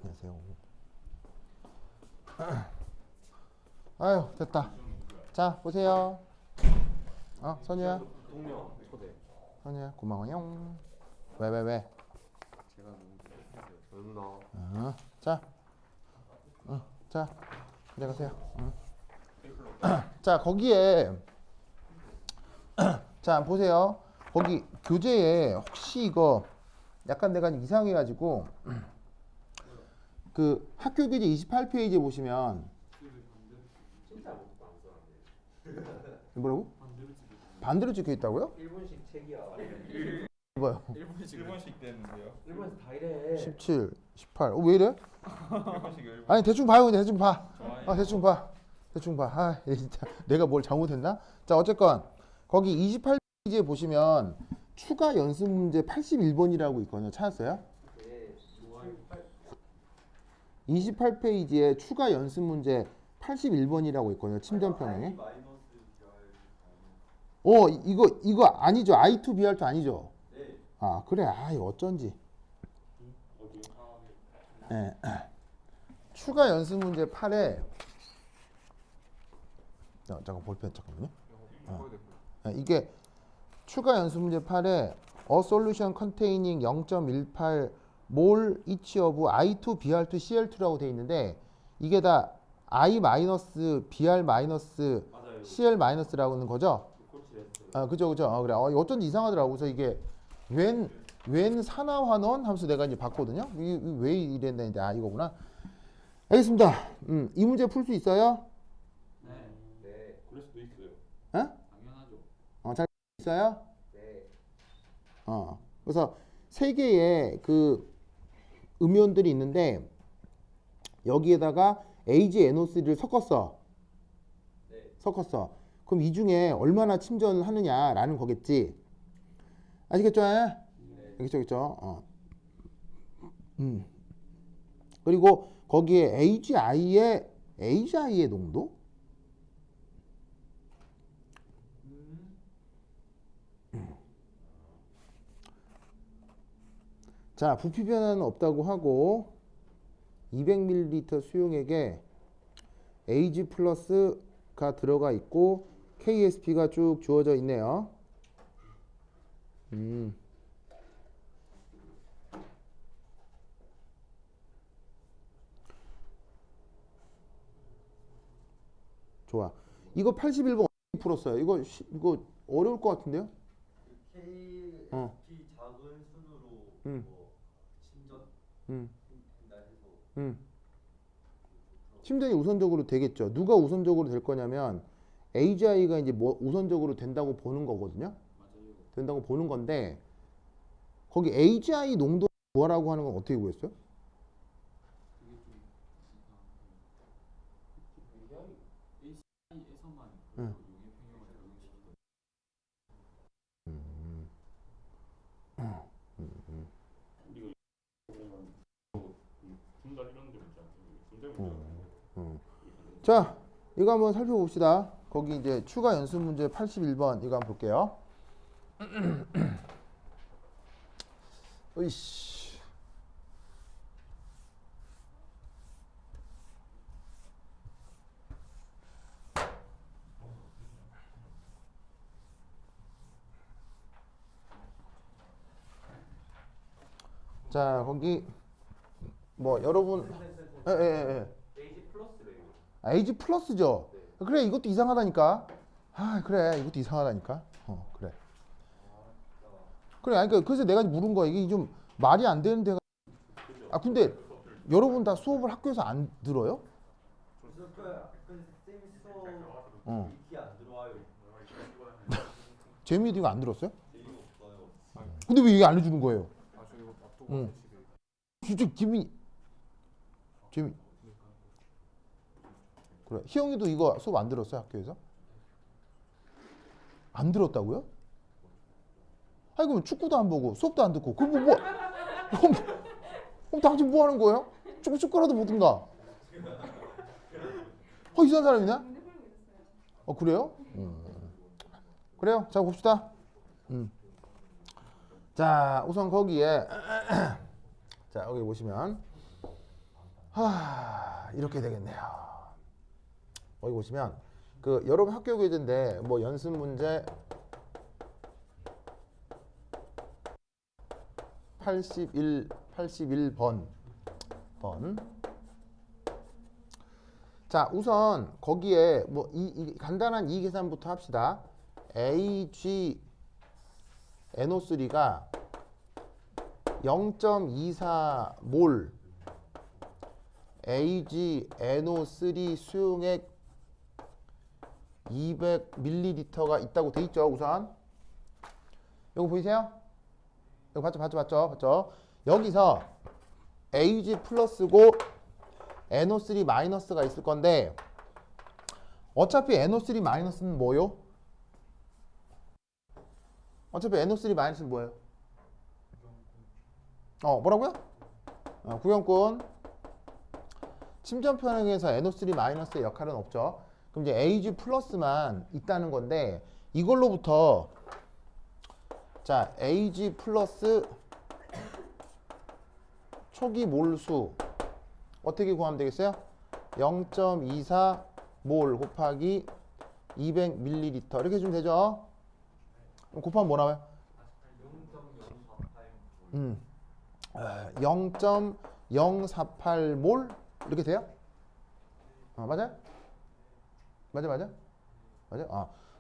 안녕하세요. 아유 됐다. 자 보세요. 선우야. 동료 초대. 선우야 고마워요. 왜? 제가 너무 누나. 자, 자, 내가세요. 자 거기에 자 보세요. 거기 교재에 혹시 이거 약간 내가 이상해가지고 그 학교 교재 28페이지에 보시면 뭐라고? 반대로 찍혀 있다고요? 일본식 책이야. 봐요. 일본식 됐는데요. 일본에서 다 이래. 17, 18. 왜 이래? 일본식 일본. 아니 대충 봐요. 그냥 대충 봐. 좋아요. 대충 봐. 대충 봐. 얘 진짜 내가 뭘 잘못했나? 자 어쨌건 거기 28페이지에 보시면 추가 연습 문제 81번이라고 있거든요. 찾았어요? 네. 28페이지에 추가 연습 문제 81번이라고 있거든요. 침전편에. 이거 아니죠. I2 BR2 아니죠. 네. 아 그래. 이거 어쩐지. 예. 추가 연습 문제 8에 잠깐 볼펜 잠깐만요. 이게 추가 연습 문제 8에 A solution containing 0.18 mol each of I2, BR2, CL2라고 돼 있는데 이게 다 I-, BR-, CL-라고 하는 거죠? 그죠. 그래. 어쩐지 이상하더라고. 그래서 이게 웬 산화환원 하면서 내가 이제 봤거든요. 왜 이랬는데 이거구나. 알겠습니다. 이 문제 풀 수 있어요? 네. 그럴 수도 있어요. 당연하죠. 잘 있어요? 네. 그래서 세 개의 그 음이온들이 있는데 여기에다가 AgNO3를 섞었어. 네. 섞었어. 그럼 이 중에 얼마나 침전하느냐라는 거겠지. 아시겠죠? 네. 그렇죠. 그리고 거기에 AgI의 농도? 자, 부피 변화는 없다고 하고 200ml 수용액에 Ag 플러스가 들어가 있고 KSP가 쭉 주어져 있네요. 좋아. 이거 81번 어떻게 풀었어요? 이거 어려울 것 같은데요? KSP 작은 순으로 침전 된다 해서 침전이 우선적으로 되겠죠. 누가 우선적으로 될 거냐면 AGI가 이제 뭐 우선적으로 된다고 보는 거거든요. 된다고 보는 건데 거기 AGI 농도 구하라고 하는 건 어떻게 구했어요? 응. 분단 이런 데 있지 않습니까? 자, 이거 한번 살펴봅시다. 거기 이제 추가 연습 문제 81번 이거 한번 볼게요. 으이씨. 자, 거기 뭐 여러분 에이지 플러스래요. 에이지 플러스죠. 네. 그래, 이것도 이상하다니까. 그래, 이것도 이상하다니까. 그래. 그래, 그래서 내가 물은 거야. 이게 좀 말이 안 되는 데가. 근데 여러분 다 수업을 학교에서 안 들어요? 근데 쌤 수업 익히 안 들어와요. 재미도 이거 안 들었어요? 재미없어요. 근데 왜 이게 알려주는 거예요? 저 이거 놔두고 진짜 재미. 그래, 희영이도 이거 수업 안 들었어요, 학교에서? 안 들었다고요? 그럼 축구도 안 보고 수업도 안 듣고 그럼 그럼 당신 뭐 하는 거예요? 축구라도 보든가. 이상한 사람이냐? 그래요? 그래요. 자, 봅시다. 자, 우선 거기에 자, 여기 보시면 이렇게 되겠네요. 여기 보시면 그 여러분 학교 교재인데 뭐 연습 문제 81번. 자, 우선 거기에 뭐 이 간단한 이 계산부터 합시다. AG NO3가 0.24몰 AG NO3 수용액 200ml가 있다고 돼 있죠. 우선 이거 보이세요? 이거 봤죠? 여기서 AG 플러스고 NO3 마이너스가 있을 건데 어차피 NO3 마이너스는 뭐요? 어차피 NO3 마이너스는 뭐예요? 뭐라고요? 구경꾼. 침전 편행에서 NO3 마이너스의 역할은 없죠. 그럼 이제 AG 플러스만 있다는 건데 이걸로부터 자 AG 플러스 초기 몰수 어떻게 구하면 되겠어요? 0.24몰 곱하기 200ml 이렇게 해주면 되죠. 그럼 곱하면 뭐 나와요? 0.048몰 이렇게 돼요? 맞아요? 맞아?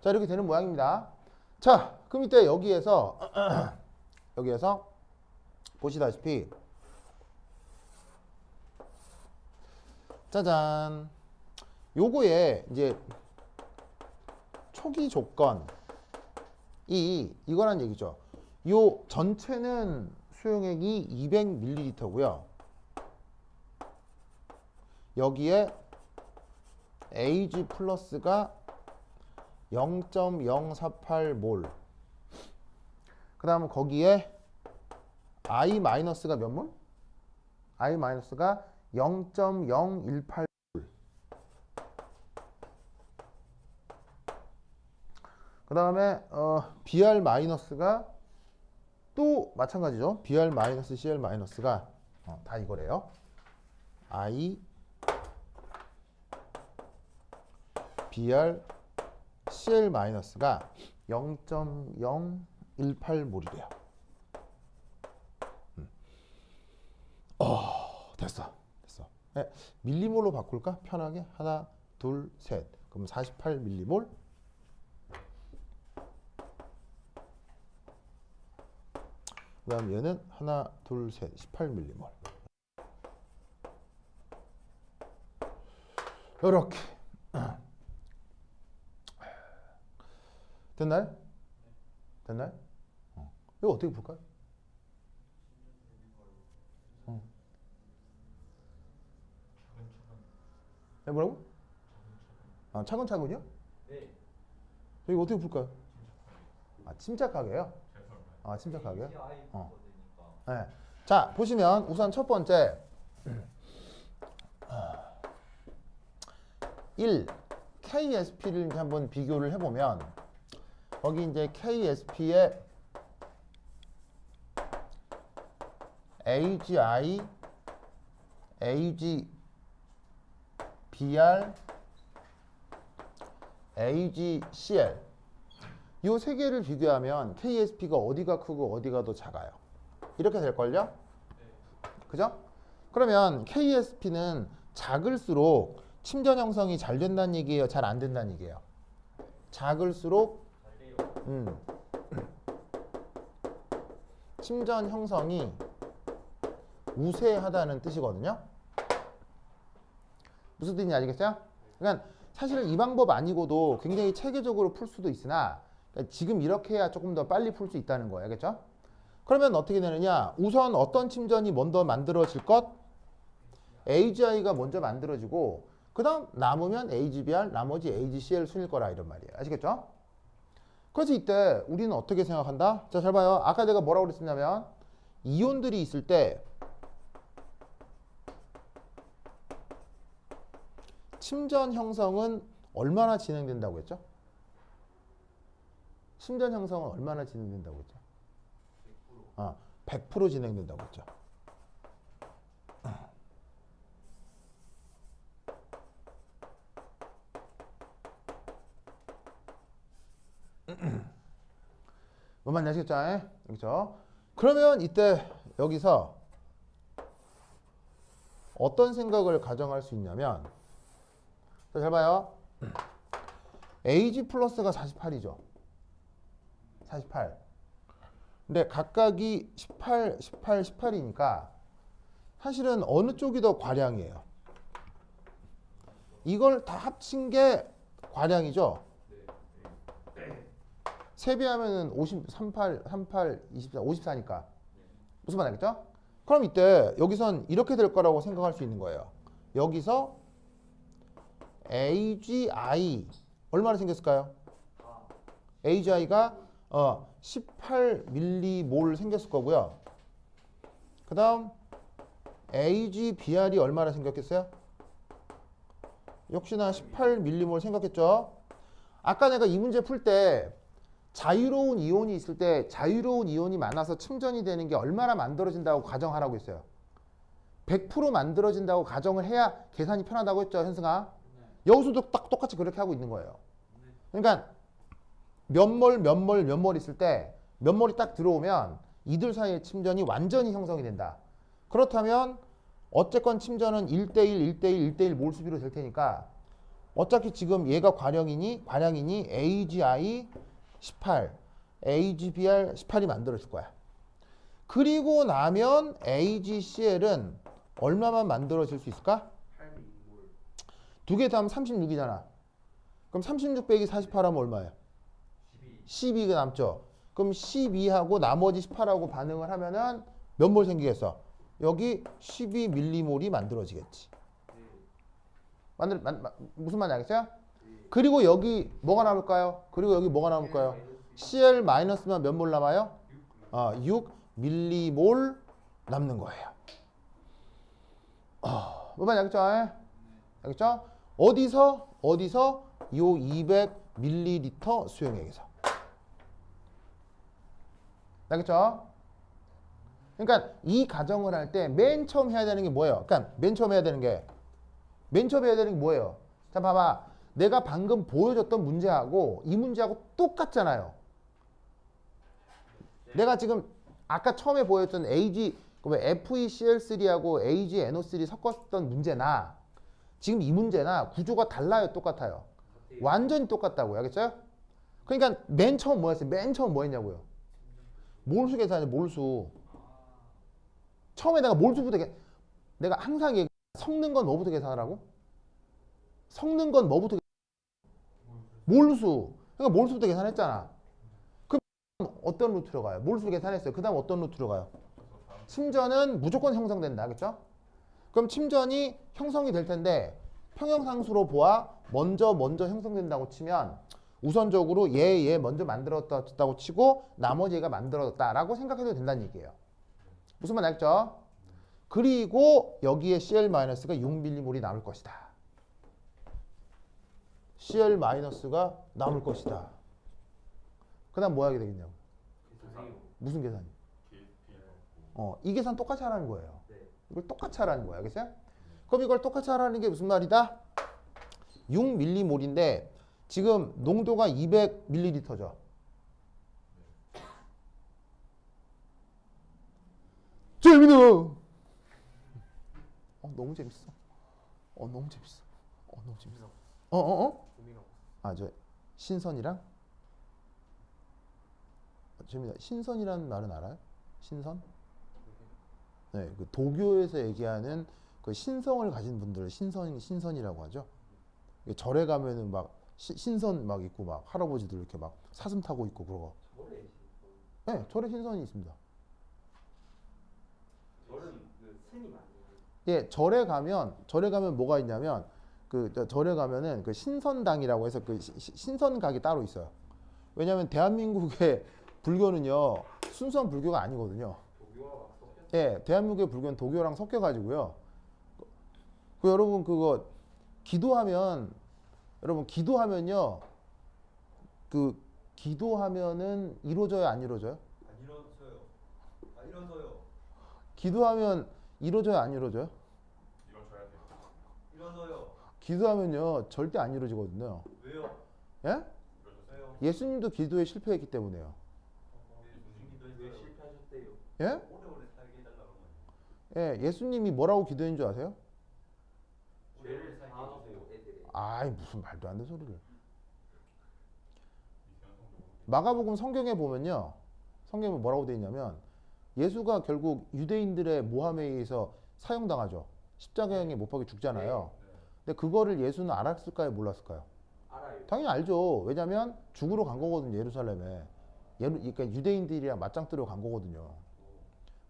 자 이렇게 되는 모양입니다. 자 그럼 이때 여기에서 보시다시피 짜잔 요거에 이제 초기 조건이 이거란 얘기죠. 요 전체는 수용액이 200ml고요. 여기에 AG 플러스가 0.048몰. 그 다음 거기에 I 마이너스가 몇 몰? I 마이너스가 0.018몰. 그 다음에 BR 마이너스가 또 마찬가지죠. BR 마이너스 CL 마이너스가 다 이거래요. I BR CL 마이너스가 0.018몰이래요. 됐어. 네, 밀리몰로 바꿀까? 편하게 하나, 둘, 셋. 그럼 48ml. 그 다음 얘는 하나, 둘, 셋, 18ml. 요렇게. 됐나요? 이거 어떻게 볼까요? 네, 뭐라고? 차근차근이요? 네. 이거 어떻게 볼까요? 침착하게요? 침착하게요? 네. 자, 보시면 우선 첫 번째 1. KSP를 이제 한번 비교를 해보면 거기 이제 KSP에 AGI, AGBR, AGCL 이 세 개를 비교하면 KSP가 어디가 크고 어디가 더 작아요? 이렇게 될걸요? 그죠? 그러면 KSP는 작을수록 침전 형성이 잘 된다는 얘기예요? 잘 안 된다는 얘기예요? 작을수록 침전 형성이 우세하다는 뜻이거든요. 무슨 뜻인지 아시겠어요? 그러니까 사실은 이 방법 아니고도 굉장히 체계적으로 풀 수도 있으나 지금 이렇게 해야 조금 더 빨리 풀 수 있다는 거예요. 알겠죠? 그러면 어떻게 되느냐? 우선 어떤 침전이 먼저 만들어질 것? AGI가 먼저 만들어지고 그 다음 남으면 AGBR, 나머지 AGCL 순일 거라 이런 말이에요. 아시겠죠? 그래서 이때 우리는 어떻게 생각한다? 자, 잘 봐요. 아까 내가 뭐라고 그랬었냐면 이온들이 있을 때 침전 형성은 얼마나 진행된다고 했죠? 침전 형성은 얼마나 진행된다고 했죠? 100% 진행된다고 했죠. 뭔 말인지 아시겠죠? 그렇죠? 그러면 이때 여기서 어떤 생각을 가정할 수 있냐면 자, 잘 봐요. AG 플러스가 48이죠. 48. 근데 각각이 18, 18, 18이니까 사실은 어느 쪽이 더 과량이에요? 이걸 다 합친 게 과량이죠. 세배하면은 50, 38, 38, 24, 54니까 무슨 말 알겠죠? 그럼 이때 여기선 이렇게 될 거라고 생각할 수 있는 거예요. 여기서 AGI 얼마나 생겼을까요? AGI가 18mm몰 생겼을 거고요. 그 다음 AGBR이 얼마나 생겼겠어요? 역시나 18mm몰 생겼겠죠? 아까 내가 이 문제 풀 때 자유로운 이온이 있을 때 자유로운 이온이 많아서 침전이 되는 게 얼마나 만들어진다고 가정하라고 했어요. 100% 만들어진다고 가정을 해야 계산이 편하다고 했죠, 현승아? 여기서도 딱 똑같이 그렇게 하고 있는 거예요. 그러니까 몇 몰 있을 때 몇 몰이 딱 들어오면 이들 사이의 침전이 완전히 형성이 된다. 그렇다면 어쨌건 침전은 1대1, 1대1, 1대1 몰수비로 될 테니까 어차피 지금 얘가 과량이니 AGI 18, AGBR 18이 만들어질 거야. 그리고 나면 AGCL은 얼마만 만들어질 수 있을까? 두 개 더하면 36이잖아. 그럼 36 빼기 48 하면 얼마예요? 12가 남죠. 그럼 12하고 나머지 18하고 반응을 하면은 몇 몰 생기겠어? 여기 12mm몰이 만들어지겠지. 무슨 말인지 알겠어요? 그리고 여기 뭐가 남을까요? 그리고 여기 뭐가 남을까요? CL-만 몇 몰 남아요? 6mm몰 남는 거예요. 무슨 말인지 알겠죠? 알겠죠? 어디서 요 200ml 수용액에서. 알겠죠? 그러니까 이 가정을 할 때 맨 처음 해야 되는 게 뭐예요? 그러니까 맨 처음 해야 되는 게 뭐예요? 자, 봐봐. 내가 방금 보여줬던 문제하고 이 문제하고 똑같잖아요. 내가 지금 아까 처음에 보여줬던 FeCl3하고 AgNO3 섞었던 문제나 지금 이 문제나 구조가 달라요? 똑같아요? 완전히 똑같다고요. 알겠어요? 그러니까 맨 처음 뭐였어요? 맨 처음 뭐 했냐고요? 몰수 계산이죠. 몰수. 처음에 내가 몰수부터 내가 항상 얘기해. 섞는 건 뭐부터 계산하라고? 섞는 건 뭐부터 몰수. 그러니까 몰수부터 계산했잖아. 그럼 어떤 루트로 가요? 몰수 계산했어요. 그 다음 어떤 루트로 가요? 침전은 무조건 형성된다. 알겠죠? 그럼 침전이 형성이 될 텐데 평형상수로 보아 먼저 형성된다고 치면 우선적으로 얘 먼저 만들었다고 치고 나머지 얘가 만들었다라고 생각해도 된다는 얘기예요. 무슨 말 알겠죠? 그리고 여기에 CL-가 6mm몰이 남을 것이다. CL-가 남을 것이다. 그 다음 뭐 하게 되겠냐고. 무슨 계산이? 이 계산 똑같이 하라는 거예요. 이걸 똑같이 하라는 거예요. 알겠어요? 그럼 이걸 똑같이 하라는 게 무슨 말이다? 6mm몰인데 지금 농도가 200ml죠. 재밌어. 너무 재밌어. 너무 재밌어. 너무 재밌어. 저 신선이랑 재밌다. 신선이라는 말은 알아요? 신선? 네, 그 도교에서 얘기하는 그 신성을 가진 분들을 신선이라고 하죠. 절에 가면은 막 신선 막 있고 막 할아버지들 이렇게 막 사슴 타고 있고 그러고. 네, 절에 신선이 있습니다. 저는 그 스님 아니에요? 예, 절에 가면 뭐가 있냐면 절에 가면은 그 신선당이라고 해서 그 신선각이 따로 있어요. 왜냐하면 대한민국의 불교는요 순수한 불교가 아니거든요. 예, 대한민국의 불교는 도교랑 섞여가지고요. 여러분 그거 기도하면요 기도하면은 이루어져요, 안 이루어져요? 안 이뤄져요. 안 이뤄져요. 기도하면 이루어져요, 안 이루어져요? 이뤄져야 돼. 이뤄져요. 기도하면요 절대 안 이루어지거든요. 왜요? 예? 왜요? 예수님도 기도에 실패했기 때문에요. 예? 오래오래 살게 해달라고 하는 예, 예수님이 뭐라고 기도했는 줄 아세요? 죄를 살게 해주세요 애들이. 아이 무슨 말도 안 되는 소리를. 이상한 성경. 마가복음 성경에 보면요. 성경에 뭐라고 되어 있냐면 예수가 결국 유대인들의 모함에 의해서 사형당하죠. 십자가형에 못 박혀 죽잖아요. 근데 그거를 예수는 알았을까요? 몰랐을까요? 알아요. 당연히 알죠. 왜냐면 죽으러 간 거거든요. 예루살렘에. 그러니까 유대인들이랑 맞짱 뜨러 간 거거든요.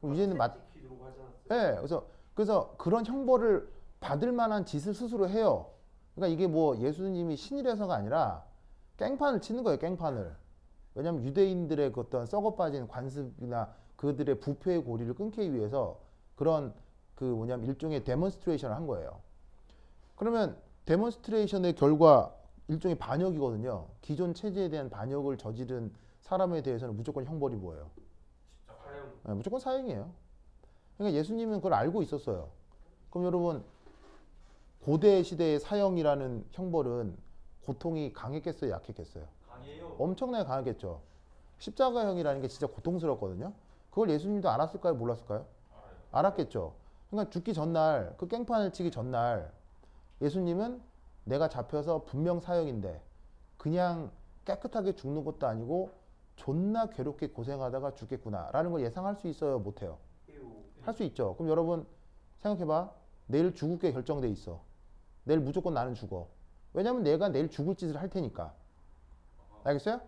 그럼 유대인은 기도로 가지 않았어요? 네, 그래서 그런 형벌을 받을 만한 짓을 스스로 해요. 그러니까 이게 뭐 예수님이 신이라서가 아니라 깽판을 치는 거예요. 깽판을. 왜냐하면 유대인들의 그 어떤 썩어 빠진 관습이나 그들의 부패의 고리를 끊기 위해서 그런 그 뭐냐면 일종의 데몬스트레이션을 한 거예요. 그러면 데몬스트레이션의 결과 일종의 반역이거든요. 기존 체제에 대한 반역을 저지른 사람에 대해서는 무조건 형벌이 뭐예요? 사형. 네, 무조건 사형이에요. 그러니까 예수님은 그걸 알고 있었어요. 그럼 여러분 고대 시대의 사형이라는 형벌은 고통이 강했겠어요, 약했겠어요? 강해요. 엄청나게 강하겠죠. 십자가형이라는 게 진짜 고통스럽거든요. 그걸 예수님도 알았을까요? 몰랐을까요? 알았겠죠. 그러니까 죽기 전날, 그 깽판을 치기 전날 예수님은 내가 잡혀서 분명 사형인데 그냥 깨끗하게 죽는 것도 아니고 존나 괴롭게 고생하다가 죽겠구나 라는 걸 예상할 수 있어요? 못해요? 할 수 있죠. 그럼 여러분 생각해봐. 내일 죽을 게 결정돼 있어. 내일 무조건 나는 죽어. 왜냐면 내가 내일 죽을 짓을 할 테니까. 알겠어요?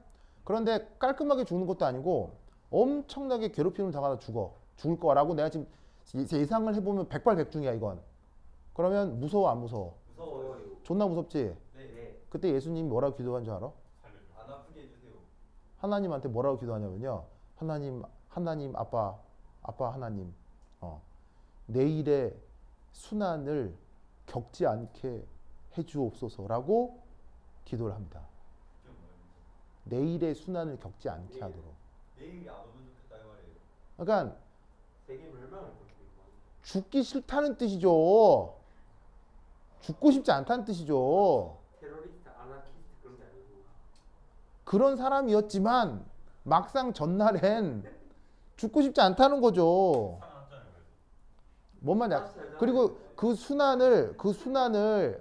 그런데 깔끔하게 죽는 것도 아니고 엄청나게 괴롭힘을 당하다 죽을 거라고 내가 지금 예상을 해보면 백발백중이야 이건. 그러면 무서워 안 무서워? 무서워요. 존나 무섭지? 네. 그때 예수님이 뭐라고 기도한 줄 알아? 살려줘. 안 아프게 해주세요. 하나님한테 뭐라고 기도하냐면요. 하나님 아빠 하나님 내일의 순환을 겪지 않게 해주옵소서라고 기도를 합니다. 내일의 순환을 겪지 않게 하도록. 내일이 안 오면 좋겠다 이 말이에요. 그러니까 세계 멸망을 그렇게 죽기 싫다는 뜻이죠. 죽고 싶지 않다는 뜻이죠. 테러리스트, 아나키스트 그런 게 아니고. 그런 사람이었지만 막상 전날엔 죽고 싶지 않다는 거죠. 살아났잖아요. 그래서. 뭔 말이야? 그리고 그 순환을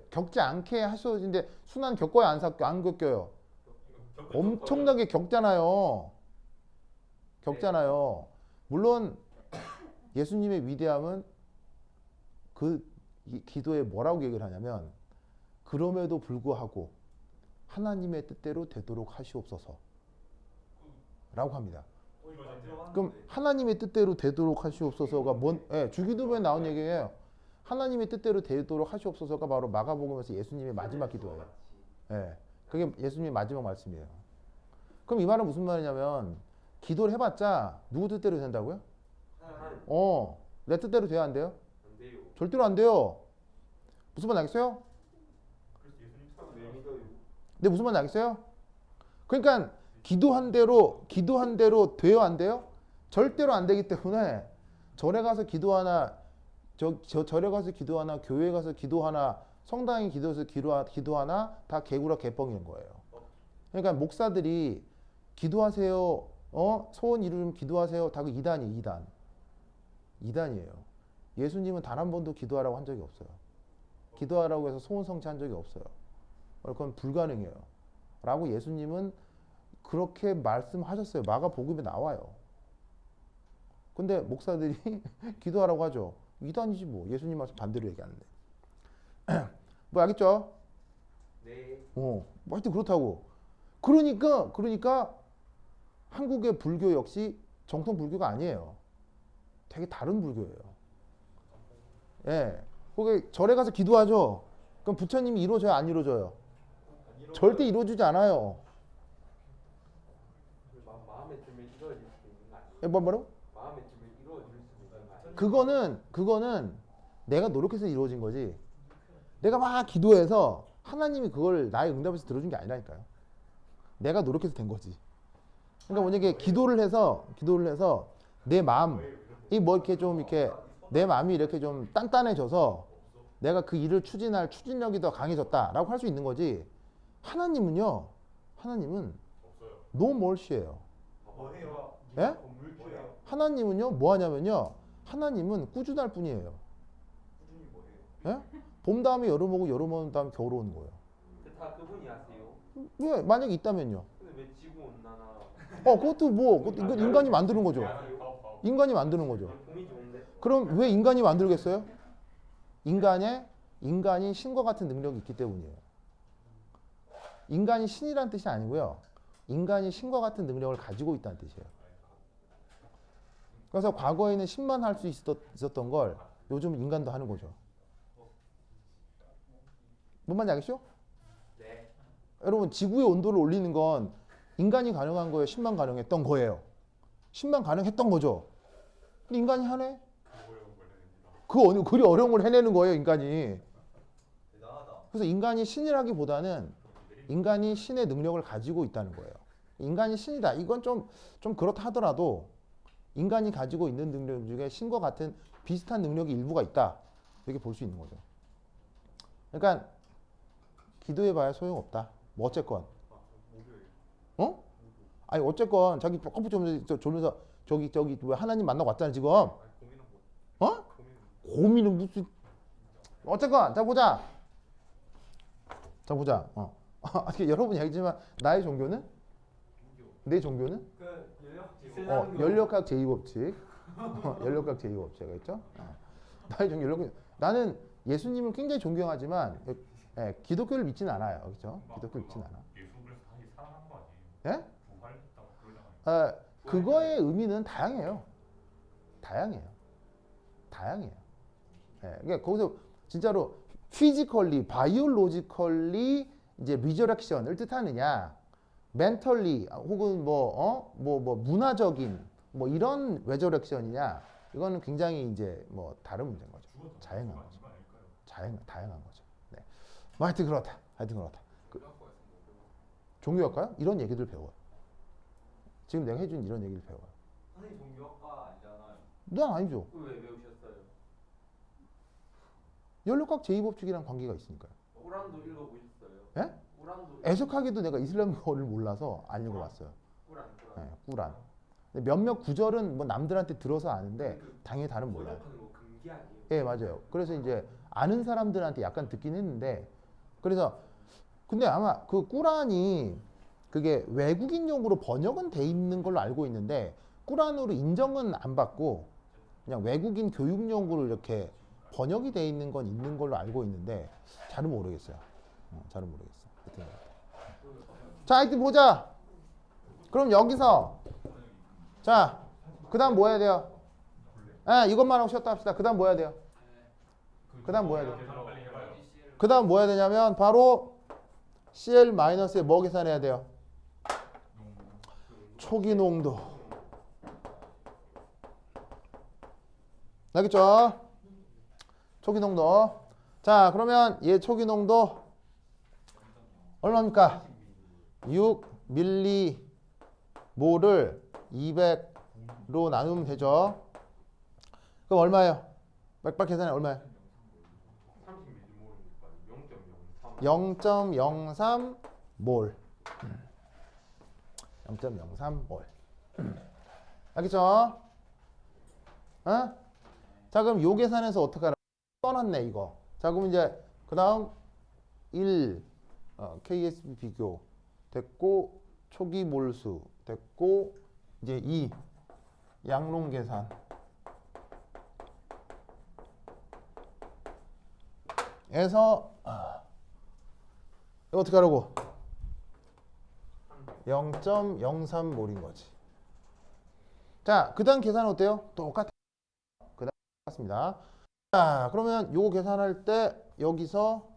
겪지 않게 하셔는데 순환 겪어요 안 겪어요? 엄청나게 겪잖아요. 겪잖아요. 물론 예수님의 위대함은 이 기도에 뭐라고 얘기를 하냐면 그럼에도 불구하고 하나님의 뜻대로 되도록 하시옵소서 라고 합니다. 그럼 하나님의 뜻대로 되도록 하시옵소서가 주기도문에 나온 얘기예요. 하나님의 뜻대로 되도록 하시옵소서가 바로 마가복음에서 예수님의 마지막 기도예요. 예, 그게 예수님의 마지막 말씀이에요. 그럼 이 말은 무슨 말이냐면 기도를 해봤자 누구 뜻대로 된다고요? 내 뜻대로 돼야 안 돼요? 안 돼요. 절대로 안 돼요. 무슨 말 알겠어요? 그래서 예수님 왜 믿어요? 근데 무슨 말 알겠어요? 그러니까 기도한 대로 돼요 안 돼요? 절대로 안 되기 때문에 절에 가서 기도하나 절에 가서 기도하나 교회 가서 기도하나 성당에 기도해서 기도하나 다 개구라 개뻥인 거예요. 그러니까 목사들이 기도하세요. 소원 이루면 기도하세요. 다 그 이단이에요. 예수님은 단 한 번도 기도하라고 한 적이 없어요. 기도하라고 해서 소원 성취한 적이 없어요. 그건 불가능해요. 라고 예수님은 그렇게 말씀하셨어요. 마가복음에 나와요. 근데 목사들이 기도하라고 하죠. 이단이지 뭐. 예수님 말씀 반대로 얘기하는데. 뭐 알겠죠? 네. 뭐 하여튼 그렇다고. 그러니까 한국의 불교 역시 정통 불교가 아니에요. 되게 다른 불교예요. 예. 거기 절에 가서 기도하죠. 그럼 부처님이 이루어져요, 안 이루어져요? 절대 이루어지지 않아요. 마음에 들면 이루어질 수 있는 거 아니에요? 예, 뭐라고? 마음에 들면 이루어질 수 있는 거 아니에요? 그거는 내가 노력해서 이루어진 거지. 내가 막 기도해서 하나님이 그걸 나의 응답에서 들어준 게 아니라니까요. 내가 노력해서 된 거지. 그러니까 만약에 기도를 해서 내 마음이 뭐 이렇게 좀 이렇게 내 마음이 이렇게 좀 단단해져서 내가 그 일을 추진할 추진력이 더 강해졌다라고 할 수 있는 거지. 하나님은 없어요. no mercy예요. 뭐해요? 예? 건물주예요. 하나님은요 뭐 하냐면요 하나님은 꾸준할 뿐이에요. 꾸준히 뭐예요? 예? 봄 다음에 여름 오고 여름 오는 다음에 겨울 오는 거예요. 다 그분이 하세요. 왜 만약에 있다면요? 근데 왜 지구 온난화? 그것도 뭐 그것도 인간이 만드는 거죠. 인간이 만드는 거죠. 봄이 좋은데? 그럼 왜 인간이 만들겠어요? 인간이 신과 같은 능력이 있기 때문이에요. 인간이 신이란 뜻이 아니고요. 인간이 신과 같은 능력을 가지고 있다는 뜻이에요. 그래서 과거에는 신만 할 수 있었던 걸 요즘 인간도 하는 거죠. 뭔 말인지 알겠죠? 네. 여러분 지구의 온도를 올리는 건 인간이 가능한 거예요? 신만 가능했던 거예요? 신만 가능했던 거죠. 근데 인간이 하네? 그리 어려운 걸 해내는 거예요, 인간이. 대단하다. 그래서 인간이 신이라기보다는 인간이 신의 능력을 가지고 있다는 거예요. 인간이 신이다. 이건 좀 그렇다 하더라도 인간이 가지고 있는 능력 중에 신과 같은 비슷한 능력이 일부가 있다. 이렇게 볼 수 있는 거죠. 그러니까 기도해봐야 소용없다. 뭐 어쨌건. 어? 아니 어쨌건 자기 조금 졸면서 저기 왜 하나님 만나고 왔잖아 지금. 어? 고민은 무슨. 어쨌건 자 보자. 여러분이 알지만 나의 종교는? 내 종교는? 연력학 제2법칙. 연력학 제2법칙 알겠죠? 나의 종교 나는 예수님을 굉장히 존경하지만 기독교를 믿지는 않아요. 그렇죠? 기독교를 믿지는 않아. 예수 그래서 다시 살아난 거 아니에요? 예? 부활했다고 그러잖아요. 그거의 의미는 다양해요. 그러니까 거기서 진짜로 피지컬리, 바이올로지컬리 이제 리저렉션을 뜻하느냐, 멘털리 혹은 뭐 문화적인 뭐 이런 레저렉션이냐, 이거는 굉장히 이제 뭐 다른 문제인 거죠. 다양한 거죠. 다양한 거죠. 네. 뭐 하여튼 그렇다. 종교학과요? 이런 얘기들 배워요. 지금 내가 해준 이런 얘기를 배워요. 선생님 종교학과 아니잖아요. 난 아니죠. 왜 배우셨어요? 연력학 제2법칙이랑 관계가 있으니까요. 꾸란도 읽어보셨어요? 예? 꾸란도 애석하게도 내가 이슬람어를 몰라서 안 읽어봤어요. 꾸란. 근데 몇몇 구절은 뭐 남들한테 들어서 아는데 당연히 다른 몰라요. 번역하는 거 금기 아니에요? 예, 맞아요. 그래서 이제 아는 사람들한테 약간 듣긴 했는데, 그래서 근데 아마 그 꾸란이 그게 외국인용으로 번역은 돼 있는 걸로 알고 있는데 꾸란으로 인정은 안 받고 그냥 외국인 교육용으로 이렇게 번역이 돼 있는 건 있는 걸로 알고 있는데 잘은 모르겠어요. 잘은 모르겠어. 자, 하여튼 보자. 그럼 여기서 자, 그다음 뭐 해야 돼요? 이것만 하고 쉬었다 합시다. 그다음 뭐 해야 돼요? 그다음 뭐 해야 돼요? 그다음 뭐 해야 되냐면 바로 CL-에 뭐 계산해야 돼요? 초기 농도. 알겠죠? 초기 농도. 자, 그러면 얘 초기 농도 얼마입니까? 6mmol을 200로 나누면 되죠. 그럼 얼마예요? 빨리 계산해. 얼마예요? 0.03몰. 0.03몰. 알겠죠? 자, 그럼 요 계산해서 어떻게 하나? 떠났네, 이거. 자, 그럼 이제 그 다음 1 KSB 비교 됐고, 초기 몰수 됐고, 이제 2 양론 계산 에서 이거 어떻게 하라고? 0.03몰인 거지. 자, 그 다음 계산은 어때요? 똑같습니다. 자, 그러면 요거 계산할 때 여기서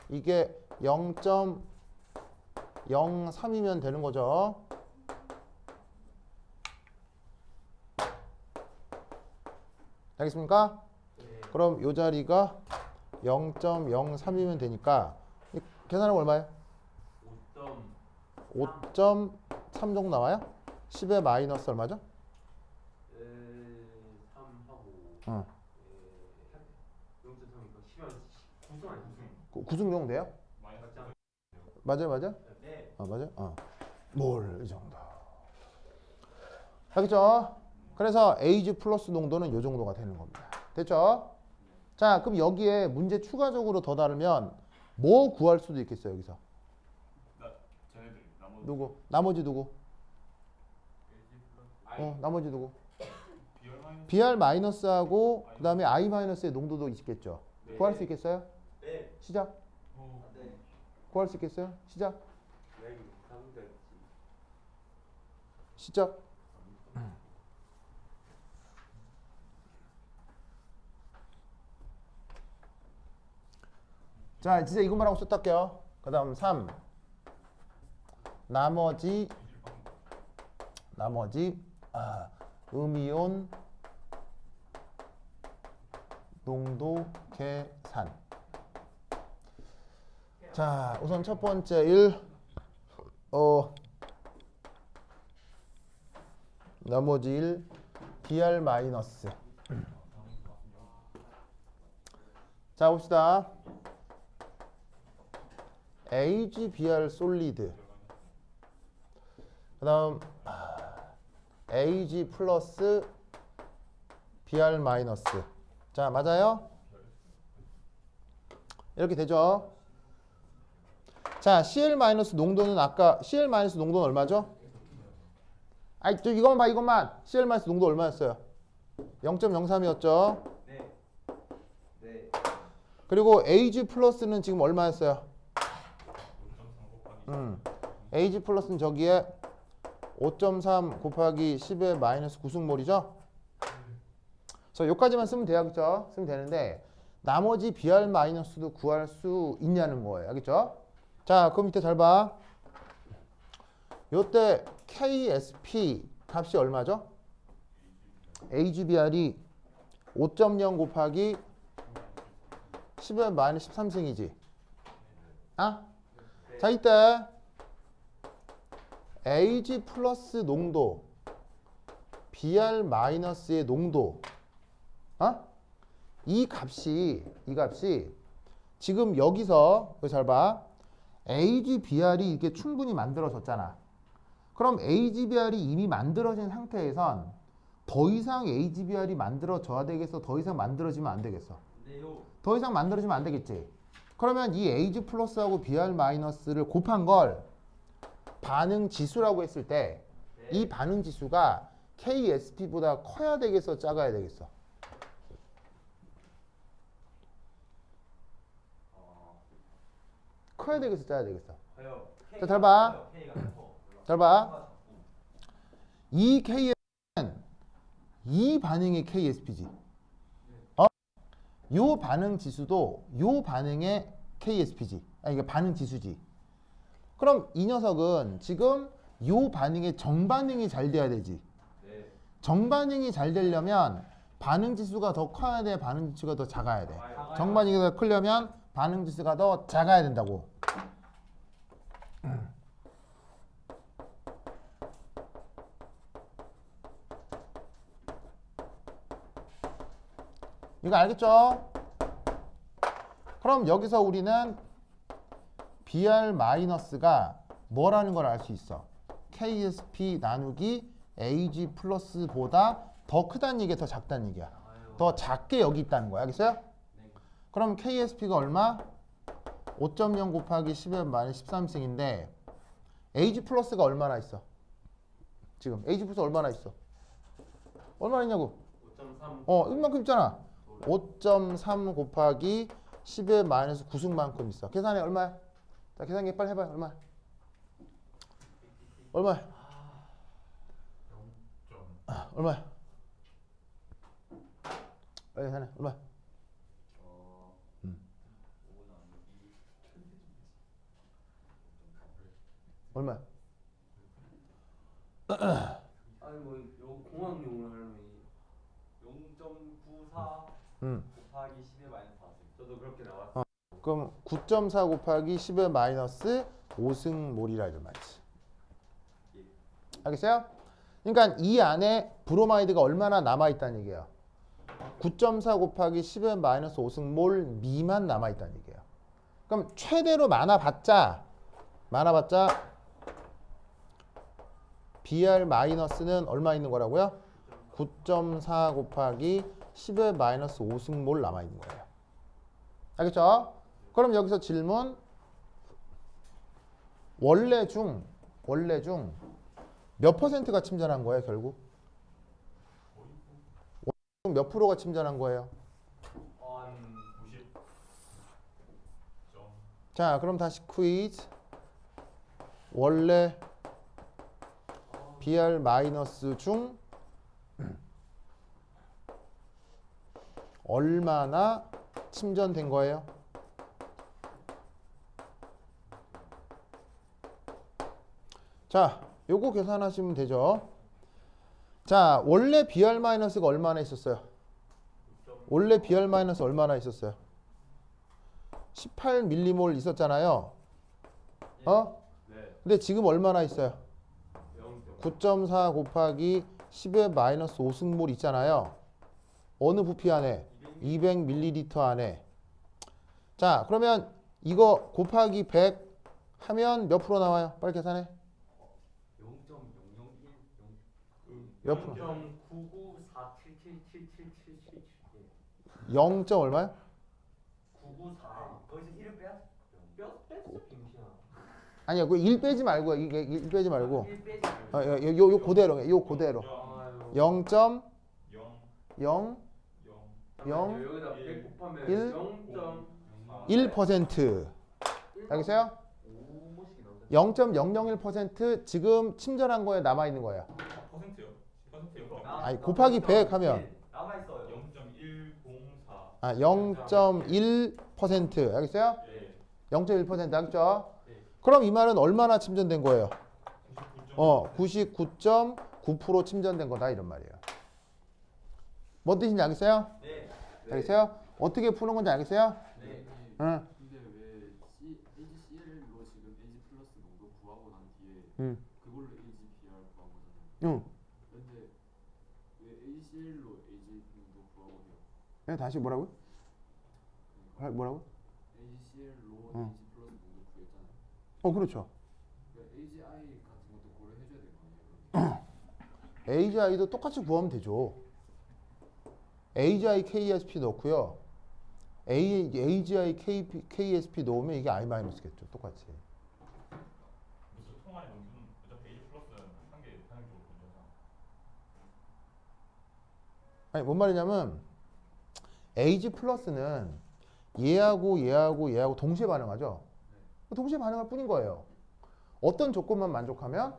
이게 0.03이면 되는 거죠. 알겠습니까? 그럼 요 자리가 0.03이면 되니까 계산하면 얼마예요? 5.3 정도 나와요? 10의 마이너스 얼마죠? 3하고 0.3이니까 10은 9승 아니에요? 9승 정도 돼요? 맞아요? 네. 맞아요? 몰 이 정도. 알겠죠? 그래서 Ag 플러스 농도는 이 정도가 되는 겁니다. 됐죠? 자, 그럼 여기에 문제 추가적으로 더 다르면 뭐 구할 수도 있겠어요, 여기서. 쟤네들 나머지 누구? 나머지 누구? I 나머지 누구? BR 마이너스 Br 마이너스하고 그 다음에 I 마이너스의 농도도 있겠죠. 구할 수 있겠어요? 네. 시작. 네. 구할 수 있겠어요? 시작. 네. 삼들. 시작. 자, 진짜 이것만 하고 썼다게요. 그 다음 3. 나머지 음이온 농도 계산. 자, 우선 첫 번째 1. 나머지 1 Br 마이너스. 자, 봅시다. AgBr 솔리드. 그 다음 Ag 플러스 Br 마이너스. 자, 맞아요? 이렇게 되죠. 자, Cl 마이너스 농도는 아까 Cl 마이너스 농도는 얼마죠? 아이, 저 이것만 봐, 이것만. Cl 마이너스 농도 얼마였어요? 0.03이었죠. 네. 네. 그리고 Ag 플러스는 지금 얼마였어요? Ag 플러스는 저기에 5.3 곱하기 10의 마이너스 9승몰이죠? 그래서 여기까지만 쓰면 돼요, 그죠? 쓰면 되는데 나머지 Br 마이너스도 구할 수 있냐는 거예요, 알겠죠? 자, 그 밑에 잘 봐. 요때 KSP 값이 얼마죠? AgBr이 5.0 곱하기 10의 마이너스 13승이지. 아? 자, 이때 Ag 플러스 농도, Br 마이너스의 농도, 이 값이 지금 여기서 잘 봐. AgBr이 이렇게 충분히 만들어졌잖아. 그럼 AgBr이 이미 만들어진 상태에선 더 이상 AgBr이 만들어져야 되겠어? 더 이상 만들어지면 안 되겠어? 네요. 더 이상 만들어지면 안 되겠지. 그러면 이 Ag 플러스하고 Br 마이너스를 곱한 걸 반응 지수라고 했을 때 이 반응 지수가 KSP보다 커야 되겠어? 작아야 되겠어? 커야 되겠어? 작아야 되겠어? 커요. 자, 잘 봐. K가 커. 잘 봐. 이 KSP는 이 반응의 KSP지. 요 반응 지수도 요 반응의 KSP지. 아니, 이게 반응 지수지. 그럼 이 녀석은 지금 요 반응의 정반응이 잘 돼야 되지. 네. 정반응이 잘 되려면 반응 지수가 더 커야 돼? 반응 지수가 더 작아야 돼? 정반응이 더 크려면 반응 지수가 더 작아야 된다고. 이거 알겠죠? 그럼 여기서 우리는 Br 마이너스가 뭐라는 걸 알 수 있어. KSP 나누기 Ag 플러스보다 더 크다는 얘기야, 더 작다는 얘기야? 더 작게 여기 있다는 거야, 알겠어요? 네. 그럼 KSP가 얼마? 5.0 곱하기 10의 마이너스 13승인데 Ag 플러스가 얼마나 있어? 지금 Ag 플러스 얼마나 있어? 얼마나 있냐고? 5.3. 이만큼 있잖아. 5.3 곱하기 10의 마이너스 9승만큼 있어. 계산해, 얼마야? 자, 계산기 빨리 해봐요. 얼마야? 얼마야? 얼마야? 빨리 계산해. 얼마야? 얼마야? 아니 요 공학용을 하려면 0.94 곱하기 10의 마이너스 4승. 저도 그렇게 나왔어요. 그럼 9.4 곱하기 10의 마이너스 5승몰이라 이런 말이지. 알겠어요? 그러니까 이 안에 브로마이드가 얼마나 남아있다는 얘기예요. 9.4 곱하기 10의 마이너스 5승몰 미만 남아있다는 얘기예요. 그럼 최대로 많아봤자 Br 마이너스는 얼마 있는 거라고요? 9.4 곱하기 10의 마이너스 5승몰 남아있는 거예요. 알겠죠? 그럼 여기서 질문. 원래 중 몇 퍼센트가 침전한 거예요, 결국? 몇 프로가 침전한 거예요? 90. 자, 그럼 다시 퀴즈. 원래 BR 마이너스 중 얼마나 침전된 거예요? 자, 요거 계산하시면 되죠. 자, 원래 BR 마이너스가 얼마나 있었어요? 원래 BR 마이너스 얼마나 있었어요? 18밀리몰 있었잖아요. 어? 네. 근데 지금 얼마나 있어요? 0. 9.4 곱하기 10의 마이너스 5승몰 있잖아요. 어느 부피 안에? 200ml 안에. 자, 그러면 이거 곱하기 100 하면 몇 프로 나와요? 빨리 계산해. 0.0010 몇 프로? 0.99477777 0. 얼마요? 994 거기서 1을 빼야 뺐어 빙신아. 아니야, 그 1 빼지 말고, 이게 1 빼지 말고. 1 빼지 말고. 요 그대로, 요 그대로. 아유. 0.0 0. 0 여기다 100 곱하면 1 0.1% 1%. 알겠어요? 5모씩이 나오죠. 0.001% 지금 침전한 거에 남아 있는 거예요. 퍼센트요? 퍼센트요? 아니, 곱하기 100 하면 남아 있어요. 0.104. 0.1%. 알겠어요? 예. 0.1% 알겠죠? 네. 그럼 이 말은 얼마나 침전된 거예요? 99. 99.9% 침전된 거다 이런 말이에요. 뭔 뜻인지 알겠어요? 네. 알겠어요? 어떻게 푸는 건지 알겠어요? 네. 응. 근데 왜 AgCl로 지금 Ag 플러스 농도 구하고 난 뒤에 응. 그걸로 AgBr 구한 거잖아요. 응. 근데 왜 AgCl로 Ag 농도 구하고 해요? 네, 다시 뭐라고요? 뭐라고? AgCl로 응. Ag 플러스 농도 구했잖아요. 그렇죠. 그러니까 AgI 같은 것도 고려해줘야 될 거 아니에요? AGI도 똑같이 구하면 되죠. AGI KSP 넣고요. AGI KSP 넣으면 이게 I 마이너스겠죠. 똑같이. 무슨 통화의 농도는 어차피 A 플러스는 한개 당연히 좋거든요. 아니, 뭔 말이냐면 AG 플러스는 얘하고 동시에 반응하죠. 동시에 반응할 뿐인 거예요. 어떤 조건만 만족하면,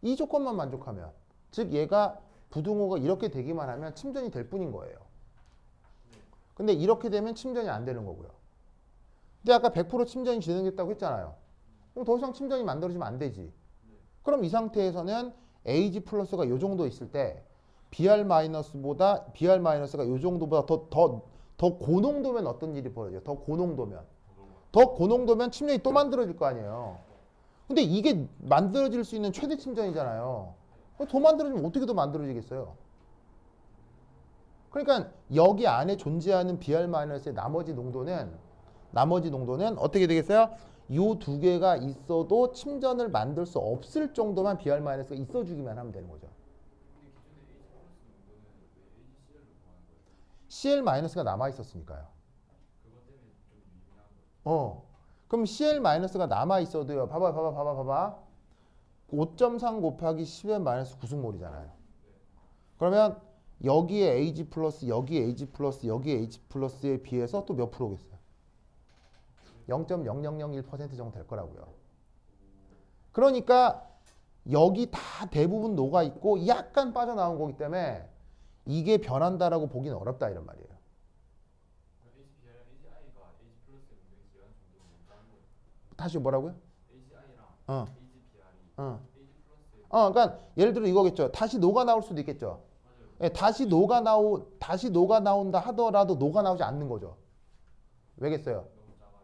이 조건만 만족하면, 즉 얘가 부등호가 이렇게 되기만 하면 침전이 될 뿐인 거예요. 근데 이렇게 되면 침전이 안 되는 거고요. 근데 아까 100% 침전이 진행됐다고 했잖아요. 그럼 더 이상 침전이 만들어지면 안 되지. 그럼 이 상태에서는 AG 플러스가 이 정도 있을 때 BR 마이너스가 이 정도보다 더 고농도면 어떤 일이 벌어져요? 더 고농도면 침전이 또 만들어질 거 아니에요. 근데 이게 만들어질 수 있는 최대 침전이잖아요. 더 만들어지면 어떻게 더 만들어지겠어요? 그러니까 여기 안에 존재하는 BR 마이너스의 나머지 농도는 어떻게 되겠어요? 이 두 개가 있어도 침전을 만들 수 없을 정도만 BR 마이너스가 있어주기만 하면 되는 거죠. 근데 기존에 Ag 플러스 농도는 왜 AgCl로 구하는 거예요? CL 마이너스가 남아 있었으니까요. 그것 때문에 좀 유의미한 거예요. 그럼 CL 마이너스가 남아 있어도요. 봐봐. 5.3 곱하기 10의 마이너스 9승몰이잖아요. 그러면 여기에 AG 플러스, 여기에 AG 플러스, 여기에 AG 플러스에 비해서 또 몇 프로겠어요? 0.0001% 정도 될 거라고요. 그러니까 여기 다 대부분 녹아 있고 약간 빠져나온 거기 때문에 이게 변한다라고 보기는 어렵다 이런 말이에요. AgBr, AgI가 Ag 플러스의 농도에 기여한 정도는 높다는 거예요. 다시 뭐라고요? AgI랑 어. AgBr이 어. Ag 플러스의 그러니까 예를 들어 이거겠죠. 다시 녹아 나올 수도 있겠죠. 맞아요. 예, 다시 녹아 나온다 하더라도 녹아 나오지 않는 거죠. 왜겠어요? 너무 작아요.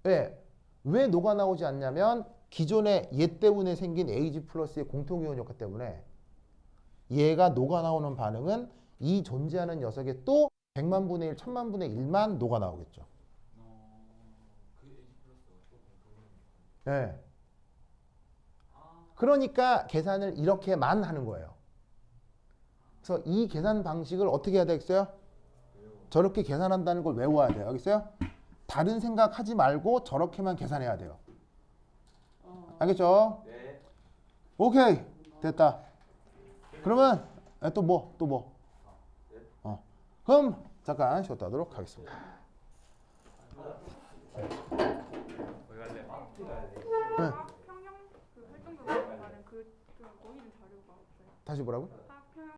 예. 왜 녹아 나오지 않냐면 기존의 얘 때문에 생긴 AG 플러스의 공통이온 효과 때문에 얘가 녹아 나오는 반응은 이 존재하는 녀석의 또 100만 분의 1, 1000만 분의 1만 녹아 나오겠죠. 그 Ag 플러스가 또 공통이에요. 예. 그러니까 계산을 이렇게만 하는 거예요. 그래서 이 계산 방식을 어떻게 해야 되겠어요? 저렇게 계산한다는 걸 외워야 돼요. 알겠어요? 다른 생각하지 말고 저렇게만 계산해야 돼요. 알겠죠? 네. 오케이 됐다. 그러면 또 뭐? 그럼 잠깐 쉬었다 하도록 하겠습니다. 거기 갈래? 네. 평형 그 활동적으로 말하는 그 모의는 자료가 없어요. 다시 뭐라고?